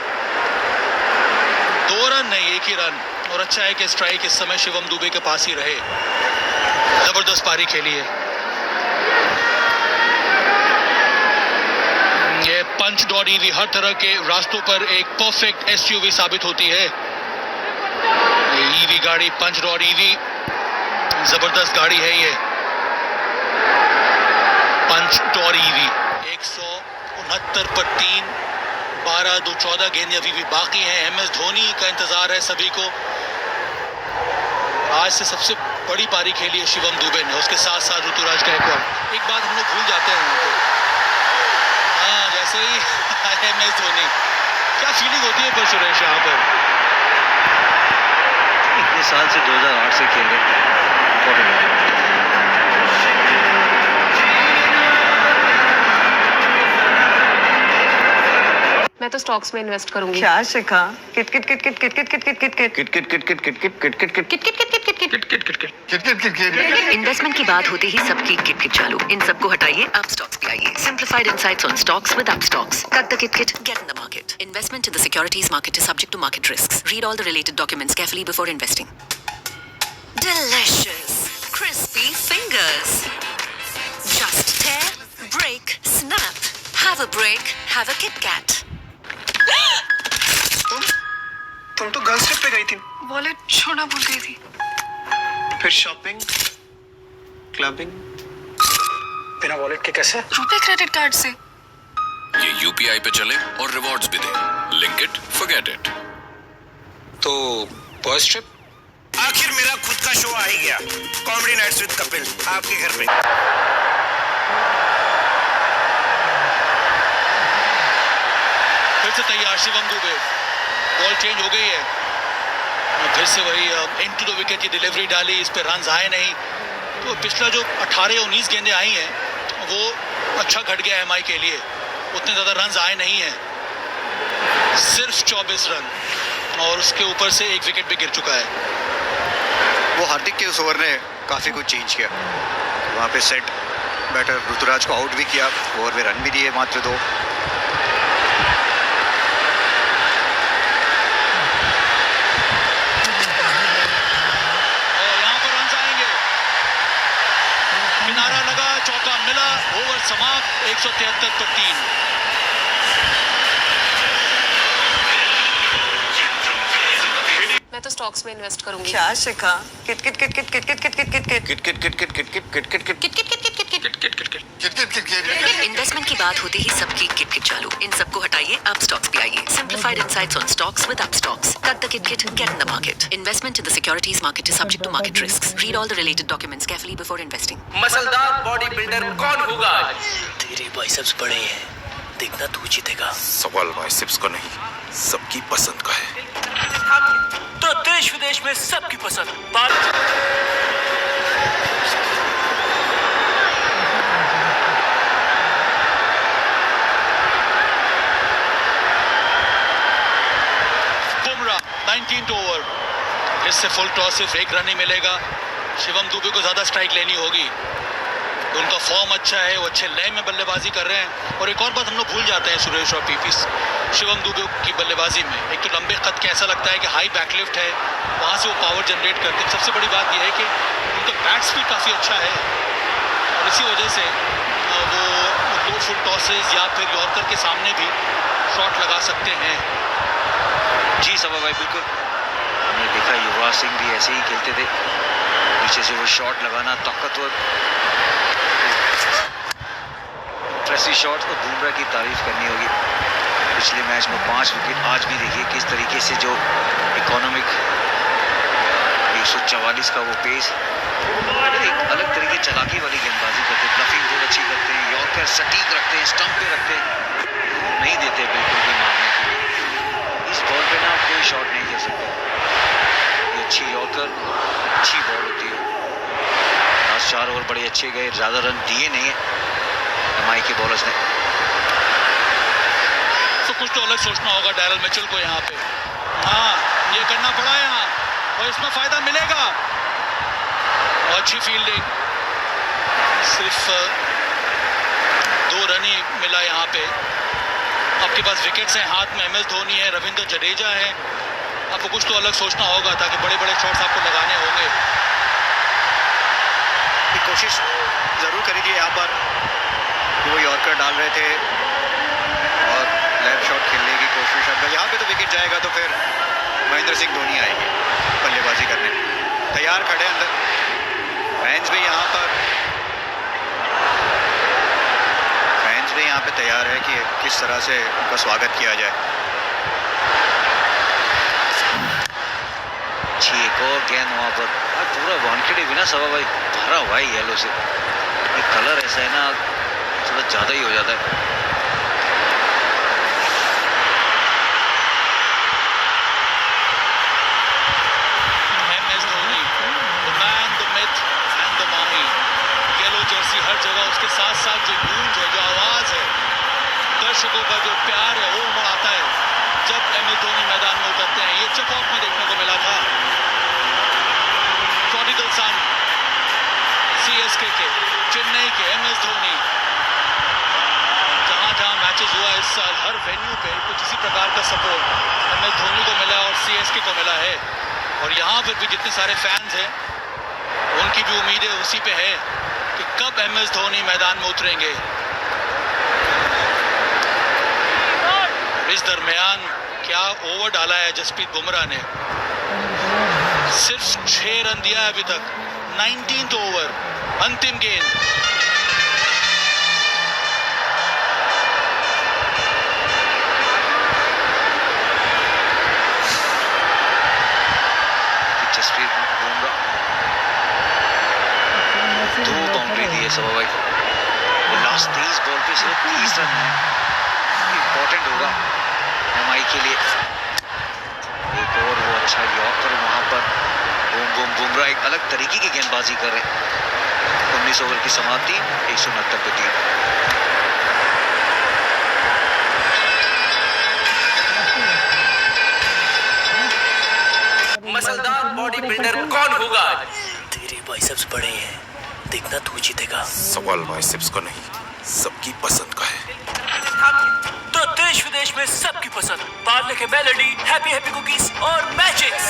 2 रन नहीं, 1 ही रन। और अच्छा है कि स्ट्राइक इस समय शिवम दुबे के पास ही रहे। जबरदस्त पारी खेली है। ये पंच डॉट ईवी हर तरह के रास्तों पर एक परफेक्ट SUV साबित होती है। ये ईवी गाड़ी पंच डॉट ईवी जबरदस्त गाड़ी है। ये पंच डॉट ईवी 169 पर 3, 12, 2, 14 गेंदें अभी भी बाकी हैं। MS धोनी का इंतजार है सभी को। आज से सबसे बड़ी पारी खेली है शिवम दुबे ने, उसके साथ साथ ऋतुराज गायकवाड़। एक बात हम लोग भूल जाते हैं यहाँ पे, हाँ जैसे ही MS धोनी, क्या फीलिंग होती है पर सुरेश यहाँ पर? इतने साल से 2008 से खेल रहे। मैं तो स्टॉक्स में इन्वेस्ट करूंगी। क्या शिखा? किट किट किट किट किट किट किट किट किट किट किट किट किट किट किट किट किट किट किट इन्वेस्टमेंट की बात होते ही सबकी किट किट चालू। इन सबको हटाइए, आप स्टॉक्स पे आइए। Simplified insights on stocks with Upstox. Cut the kit kit, get in the market. Investment in the securities market is subject to market risks. Read all the related documents carefully before investing. Delicious, crispy fingers. Just tear, break, snap. Have a break, have a Kit Kat. तुम तो girls trip पे गई थी। Wallet छोड़ना भूल गई थी। फिर शॉपिंग, क्लबिंग, बिना वॉलेट के कैसे? रुपए क्रेडिट कार्ड से। ये UPI पे चले और रिवॉर्ड्स भी दे। Link it, forget it. तो बॉयज ट्रिप? आखिर मेरा खुद का शो आ ही गया, कॉमेडी नाइट्स विद कपिल, आपके घर पे। फिर से तैयार शिवम दुबे। बॉल चेंज हो गई है, फिर से वही इनटू द विकेट की डिलीवरी डाली, इस पे रन्स आए नहीं। तो पिछला जो 18-19 गेंदें आई हैं वो अच्छा घट गया MI के लिए, उतने ज़्यादा रन्स आए नहीं हैं, सिर्फ 24 रन, और उसके ऊपर से 1 विकेट भी गिर चुका है। वो हार्दिक के उस ओवर ने काफ़ी कुछ चेंज किया। वहाँ पे सेट बैटर ऋतुराज को आउट भी किया, ओवर में रन भी दिए मात्र 2। और यहाँ पर रन 173 पर 3। मैं तो स्टॉक्स में इन्वेस्ट करूंगी। क्या शिखा? किट किट किट किट किट किट किट किट किट किट किट किट किट किट किट किट किट इन्वेस्टमेंट की बात होती ही सबकी किट किट चालू। इन सबको हटाइए, आप स्टॉक्स पे आइए। Simplified insights on stocks with Upstox. Cut the kit kit, get in the market. Investment in the securities market is subject to market risks. Read all the related documents carefully before investing. मसलदार body builder कौन होगा? तेरे biceps बड़े हैं, देखना तू जीतेगा। सवाल बाइसेप्स का नहीं, सबकी पसंद का है। तो देश विदेश में सबकी पसंद। बुमराह 19th ओवर, इससे फुल टॉस सिर्फ 1 रन ही मिलेगा। शिवम दुबे को ज्यादा स्ट्राइक लेनी होगी। उनका फॉर्म अच्छा है, वो अच्छे लय में बल्लेबाजी कर रहे हैं। और एक और बात हम लोग भूल जाते हैं सुरेश और पीपी शिवम दुबे की बल्लेबाजी में, एक तो लंबे कद के ऐसा लगता है कि हाई बैकलिफ्ट है, वहाँ से वो पावर जनरेट करते हैं। सबसे बड़ी बात यह है कि उनका बैट स्पीड काफ़ी अच्छा है और इसी वजह से वो लो फुल टॉसेज या फिर यॉर्कर के सामने भी शॉट लगा सकते हैं। जी सभा भाई, बिल्कुल हमने देखा युवराज सिंह भी ऐसे ही खेलते थे, पीछे से वो शॉट लगाना, ताकतवर इंटरेस्टिंग शॉट। और बुमराह की तारीफ करनी होगी, पिछले मैच में 5 विकेट। आज भी देखिए किस तरीके से जो इकोनॉमिक 144 का वो पेस, एक अलग तरीके चालाकी वाली गेंदबाजी करते हैं, ब्लफिंग बहुत अच्छी करते हैं, यॉर्कर सटीक रखते हैं, स्टंप पे रखते हैं, नहीं देते बिल्कुल भी मारने के लिए। इस बॉल पे ना आप कोई शॉट नहीं खेल सकते। ये अच्छी यॉर्कर, अच्छी बॉल होती है। लास्ट 4 ओवर बड़े अच्छे गए, ज़्यादा रन दिए नहीं है एमआई के बॉलर्स ने। तो कुछ तो अलग सोचना होगा डैरल मिचेल को यहाँ पे। हाँ, ये करना पड़ा यहाँ और इसमें फायदा मिलेगा। और अच्छी फील्डिंग, सिर्फ 2 रन ही मिला यहाँ पे। आपके पास विकेट्स हैं हाथ में, MS धोनी है, रविंद्र जडेजा है, आपको कुछ तो अलग सोचना होगा ताकि बड़े बड़े शॉट्स आपको लगाने होंगे। कोशिश ज़रूर करेगी यहाँ पर, वो यॉर्कर डाल रहे थे और लेफ्ट शॉट खेलने की कोशिश। अगर यहाँ पे तो विकेट जाएगा तो फिर महेंद्र सिंह धोनी आएंगे बल्लेबाजी करने, तैयार खड़े अंदर। फैंस भी यहाँ पे तैयार है कि किस तरह से उनका स्वागत किया जाए। अच्छी एक और गेंद वहाँ पर, पूरा वानखेड़े भी ना सवा भाई भरा हुआ है येलो से। ये कलर ऐसा है ना, थोड़ा ज़्यादा ही हो जाता है। जर्सी हर जगह, उसके साथ साथ जो गूंज है, जो आवाज़ है, दर्शकों का जो प्यार है, वो उमड़ आता है जब MS धोनी मैदान में उतरते हैं। ये चेकआउट में देखने को मिला था। प्रोडिगल सन CSK के, चेन्नई के MS धोनी। जहां जहां मैचेस हुआ इस साल, हर वेन्यू पे कुछ इसी प्रकार का सपोर्ट MS धोनी को मिला और CSK को मिला है। और यहाँ पर भी जितने सारे फैंस हैं, उनकी भी उम्मीदें उसी पे है कि कब MS धोनी मैदान में उतरेंगे। इस दरमियान क्या ओवर डाला है जसप्रीत बुमराह ने, सिर्फ 6 रन दिया है अभी तक। 19th ओवर, अंतिम गेंद। जसप्रीत बुमराह 2 बाउंड्री दी है सवा भाई, वो लास्ट 23 बॉल पे सिर्फ 30 रन है। इंपॉर्टेंट होगा एमआई के लिए। एक और वो अच्छा यॉर्कर वहां पर, बूम बूम। बुमराह एक अलग तरीके की गेंदबाजी कर रहे हैं। 19 ओवर की समाप्ति, 169 पे 3। मसलदार बॉडी बिल्डर कौन होगा? तेरे बाइसेप्स बड़े हैं, देखना तू जीतेगा। सवाल बाइसेप्स का नहीं, सबकी पसंद का है। तो देश विदेश में सबकी पसंद, पार्ले के मेलोडी, हैप्पी हैप्पी कुकीज और मैजिक्स।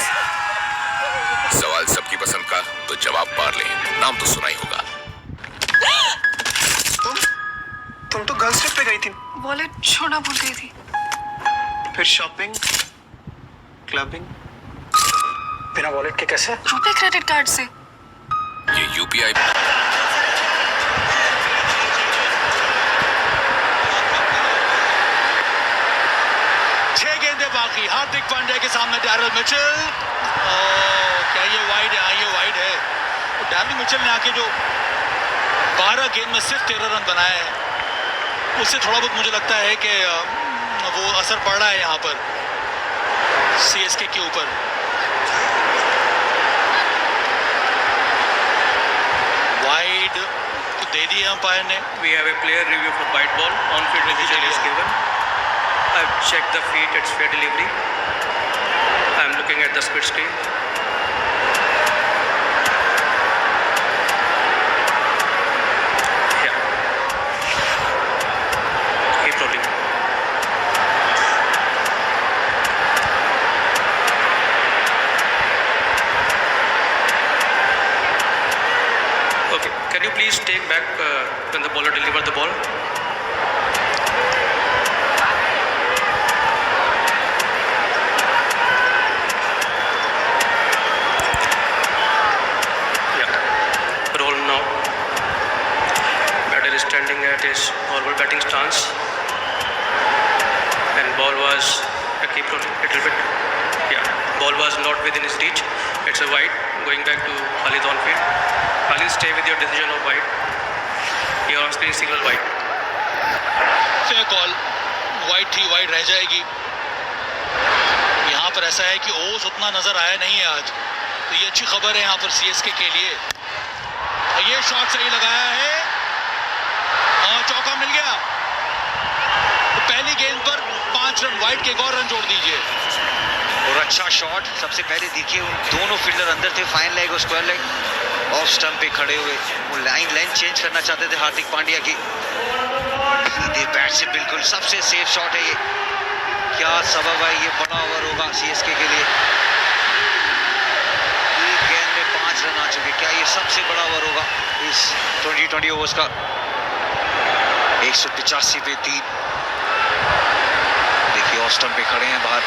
सवाल सबकी पसंद का तो जवाब पार्ले, नाम तो सुना ही होगा। तुम तो गर्ल्स ट्रिप पे गई थी, वॉलेट छोड़ना भूल गई थी। फिर शॉपिंग, क्लबिंग, बिना वॉलेट के कैसे? रुपए क्रेडिट कार्ड से। ये यूपीआई बाकी हार्दिक पांड्या के सामने डैरिल मिचेल। क्या ये वाइड है? हाँ, ये वाइड है। तो डैरिल मिचेल ने आके जो 12 गेंद में सिर्फ 13 रन बनाए हैं, उससे थोड़ा बहुत मुझे लगता है कि वो असर पड़ रहा है यहाँ पर सीएसके के ऊपर। वाइड तो दे दी अंपायर ने। We have a player review for white ball. On-field decision is given. I've checked the feet. It's fair delivery. I'm looking at the split screen. Yeah. Keep rolling. Okay. Can you please take back when the bowler delivered the ball? Standing at his normal batting stance, and ball was keep rolling a little bit. Yeah, ball was not within his reach. It's a wide going back to Khalid on field. Khalid, stay with your decision of wide. Your on screen signal wide. Fair call, wide थी, wide रह जाएगी। यहाँ पर ऐसा है कि ओस उतना नजर आया नहीं है आज, तो ये अच्छी खबर है यहाँ पर सीएसके के लिए। ये शॉट सही लगाया है, चौका मिल गया। तो पहली गेंद पर 5 रन, वाइड के एक और रन जोड़ दीजिए। और अच्छा शॉट। सबसे पहले देखिए उन दोनों फील्डर अंदर थे, फाइन लेग और स्क्वायर लेग, ऑफ स्टंप पे खड़े हुए। वो लाइन चेंज करना चाहते थे हार्दिक पांड्या की। सीधे बैट से बिल्कुल सबसे सेफ शॉट है ये। क्या सबब है? ये बड़ा ओवर होगा सीएसके के लिए। एक गेंद में 5 रन आ चुके। क्या ये सबसे बड़ा ओवर होगा इस 2020 ओवर्स का? 185 पे 3। देखिए ऑफ स्टंप पे खड़े हैं बाहर।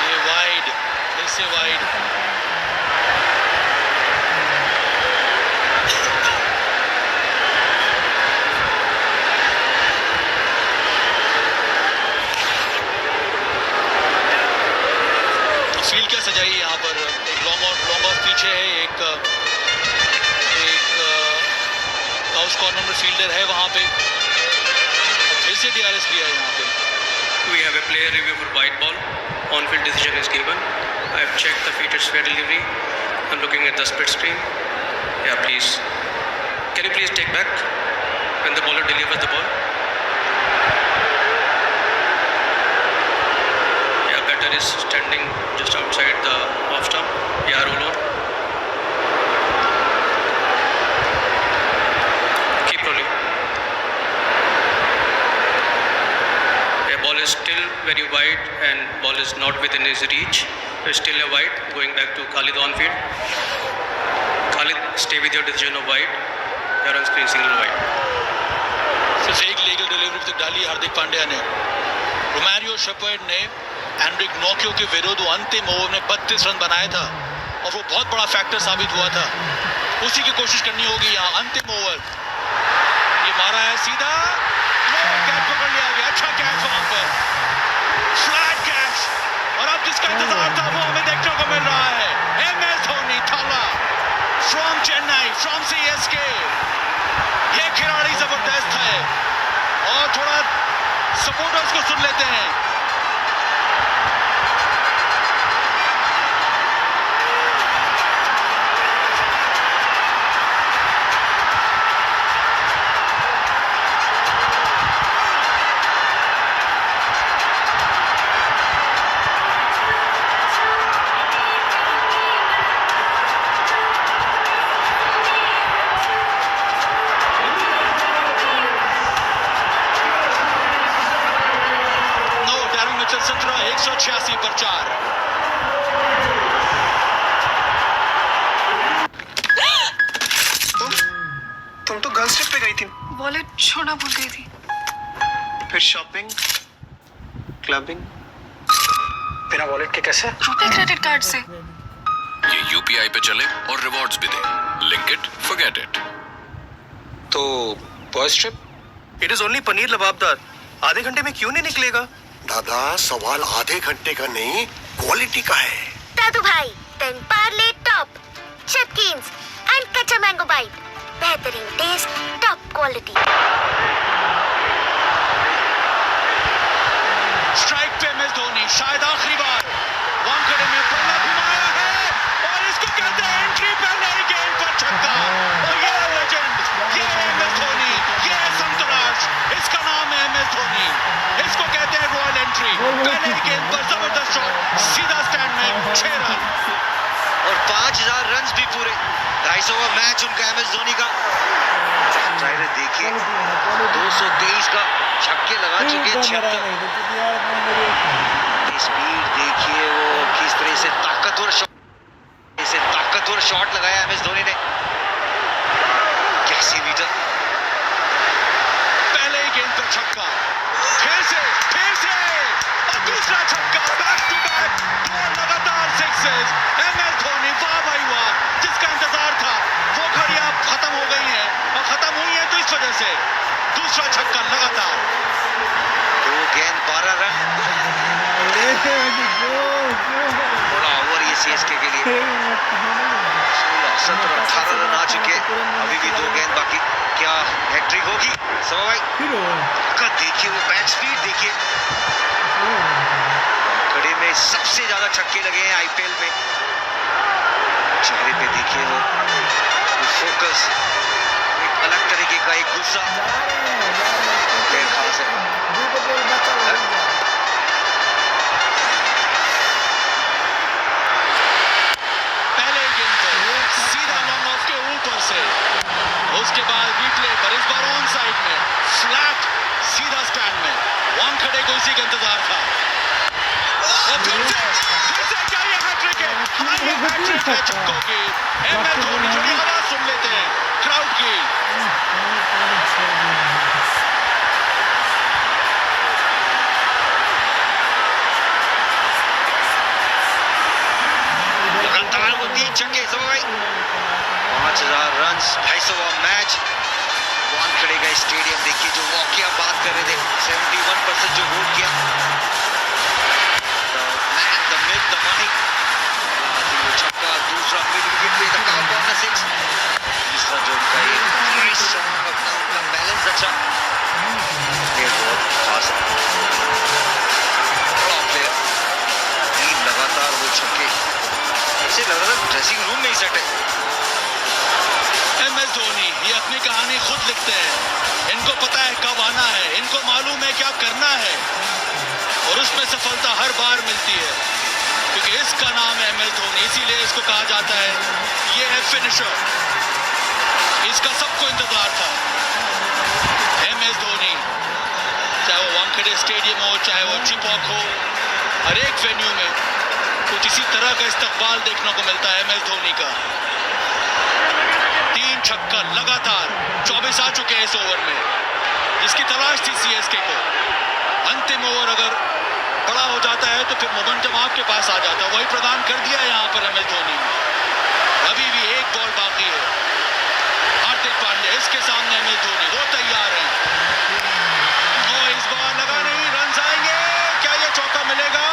ये वाइड, फिर से वाइड। फील्ड क्या सजाई यहाँ पर? एक लॉन्ग ऑफ पीछे है, एक हाउस कॉर्नर में फील्डर है वहाँ पे, फिर से डीआरएस लिया है यहाँ पे। We have a player review for white ball. On-field decision is given. I have checked the feet. It's fair delivery. I'm looking at the split screen. Yeah, please. Can you please take back when the bowler delivers the ball? Yeah, batter is standing just outside the off stump. Yeah, roll on. Keep rolling. Yeah, ball is still very wide and ball is not within his reach. It's still a wide going back to Khalid on field. Khalid, stay with your decision of wide. You're on screen single wide. सिर्फ एक legal delivery तक डाली हार्दिक पांड्या ने। Romario shepherd ने Anrich नोकियो के विरुद्ध अंतिम over में 32 रन बनाया था और वो बहुत बड़ा फैक्टर साबित हुआ था। उसी की कोशिश करनी होगी यहाँ। अंतिम ओवर ये मारा है सीधा, कैच पकड़ लिया गया। अच्छा कैच वहां पर, फ्लैट कैच। और अब जिसका इंतजार था वो हमें देखने को मिल रहा है। MS धोनी थाला फ्रॉम चेन्नई, फ्रॉम सीएसके। ये खिलाड़ी जबरदस्त है। और थोड़ा सपोर्टर्स को सुन लेते हैं। सत्रह 186 पर 4। वॉलेट छोड़ना भूल गई थी। फिर शॉपिंग, क्लबिंग, बिना वॉलेट के कैसे? रुपए क्रेडिट कार्ड से। ये यूपीआई पे चले और रिवॉर्ड्स भी दे। Link it, forget it. तो boys trip? It is only paneer लबाबदार। आधे घंटे में क्यों नहीं निकलेगा? दादा सवाल आधे घंटे का नहीं, क्वालिटी का है। दादू भाई, टेन पार्ले टॉप, चटकीन्स एंड कच्चा मैंगो बाइट। बेहतरीन टेस्ट, टॉप क्वालिटी। स्ट्राइक पे एमएस धोनी, शायद आखिरी बार। वानखेड़े में बल्ला घुमाया है और इसको कहते हैं एंट्री पहले ही गेंद पर छक्का। और ये है लेजेंड, ये है एमएस धोनी, ये है संतराश, इसका नाम है एमएस धोनी। इसको कहते हैं रॉयल एंट्री। पहले ही गेंद पर जबरदस्त शॉट, सीधा स्टैंड में 6 रन और 5000 रन भी पूरे। 250 का मैच उनका एमएस धोनी का। ट्राइलर देखिए, 223 का छक्के लगा चुके, 76। स्पीड देखिए, वो किस तरह से ताकतवर शॉट लगाया एमएस धोनी ने। कैसी मीटर, पहले ही गेंद पर छक्का, फिर से और दूसरा छक्का। बैक टू बैक, 2 लगातार सिक्सेस। एमएस धोनी, वाह भाई वाह, जिसका इंतजार था वो घड़ियां खत्म हो गई हैं, और खत्म हुई हैं तो इस वजह से दूसरा छक्का लगातार। 2 गेंद 12 रन। बड़ा ओवर ये सीएसके के लिए। 16, 17, 18 रन आ चुके, अभी भी 2 गेंद बाकी। क्या हैट्रिक होगी सवा भाई? देखिए वो बैट स्पीड देखिए, खड़े में सबसे ज्यादा छक्के लगे हैं आईपीएल में। चेहरे पे देखिए वो फोकस, एक अलग तरीके का एक गुस्सा, खास है। पहले गेंद पर सीधा लॉन्ग ऑफ के ऊपर से, उसके बाद रिप्ले पर, इस बार ऑन साइड में फ्लैट, सीधा स्टैंड में। वानखेड़े को इसी का इंतजार था। और फिर से क्या ये हैट्रिक है? हाँ, ये हैट्रिक है छक्कों की। एमएस धोनी, थोड़ी आवाज सुन लेते हैं क्राउड की। लगातार वो 3 छक्के सवा भाई। 5000 रन, 250वां मैच। वानखेड़े का स्टेडियम देखिए, जो वाकया बात कर रहे थे, 71% जो वोट किया। The myth, the money। वो छक्का, दूसरा मिड विकेट पे था, कॉर्नर 6। तीसरा जो उनका एक नाइस शॉट, अपना उनका बैलेंस अच्छा, ये बहुत खास है, बड़ा प्लेयर। 3 लगातार वो छक्के, ऐसे लग रहा था ड्रेसिंग रूम में ही सेट है। एमएस धोनी ये अपनी कहानी खुद लिखते हैं। इनको पता है कब आना है, इनको मालूम है क्या करना है, और उसमें सफलता हर बार मिलती है, क्योंकि इसका नाम है एमएस धोनी। इसीलिए इसको कहा जाता है ये है फिनिशर। इसका सबको इंतजार था। एमएस धोनी, चाहे वो वानखेड़े स्टेडियम हो, चाहे वो चिपॉक हो, हर एक वेन्यू में कुछ इसी तरह का इस्तकबाल देखने को मिलता है एमएस धोनी का। 3 छक्का लगातार, 24 आ चुके हैं इस ओवर में, जिसकी तलाश थी सीएसके को। अंतिम ओवर अगर बड़ा हो जाता है तो फिर मोमेंटम आपके पास आ जाता है, वही प्रदान कर दिया यहाँ पर एमएस धोनी ने। अभी भी 1 बॉल बाकी है। हार्दिक पांड्या, इसके सामने एमएस धोनी, वो तैयार हैं। और इस बार लगा नहीं, रन आएंगे, क्या ये चौका मिलेगा?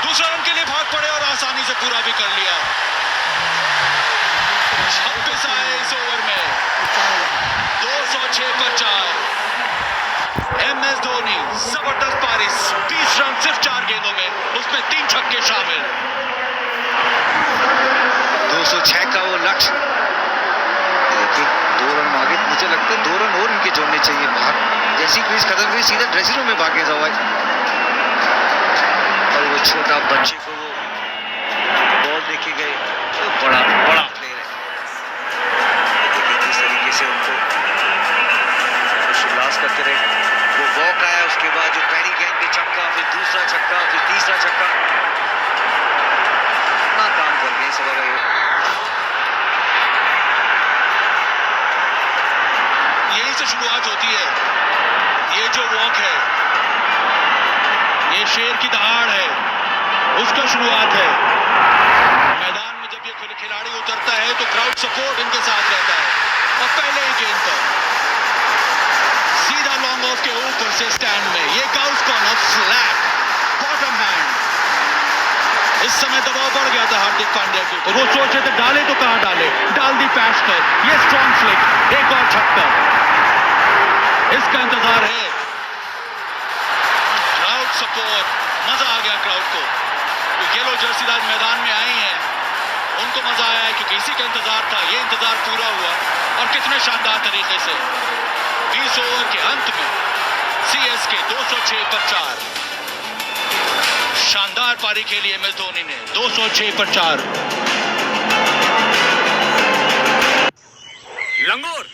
दूसरा रन के लिए भाग पड़े और आसानी से पूरा भी कर लिया। 26 आए इस ओवर में, 206 पर 4। एमएस धोनी जबरदस्त पारी, 20 रन सिर्फ 4 गेंदों में, उसमें 3 छक्के शामिल। 206 का वो लक्ष्य देखिए, 2 रन आगे। मुझे लगता है 2 रन और इनके जोड़ने चाहिए। भाग जैसी क्रीज खत्म हुई, सीधा ड्रेसिंग रूम में भागे जाओ। और वो छोटा बच्चे को वो बॉल देके गए, तो बड़ा प्लेयर है। देखिए किस तरीके से उनको उल्लास करते रहे। वो वॉक आया, उसके बाद जो पहली गेंद पे छक्का, फिर दूसरा छक्का, फिर तीसरा छक्का, इतना काम कर गए सब। यहीं से शुरुआत होती है। ये जो वॉक है, ये शेर की दहाड़ है, उसका शुरुआत है। मैदान में जब ये खिलाड़ी उतरता है तो क्राउड सपोर्ट इनके साथ रहता है। और पहले ही गेंद पर सीधा लॉन्ग ऑफ के ऊपर से स्टैंड में ये cows corner flat bottom hand. इस समय दबाव बढ़ गया था हार्दिक पांड्या के ऊपर। वो सोच रहे थे डाले तो कहां डाले, डाल दी पैच कर, ये स्ट्रॉन्ग फ्लिक, एक और छक्का। इसका इंतजार है। क्राउड सपोर्ट, मजा आ गया क्राउड को। येलो जर्सीदार मैदान में आई हैं, उनको मजा आया है क्योंकि इसी का इंतजार था। ये इंतजार पूरा हुआ और कितने शानदार तरीके से 20 ओवर के अंत में सीएसके 206 पर 4। शानदार पारी खेली एम एस धोनी ने, 206 पर 4। लंगोर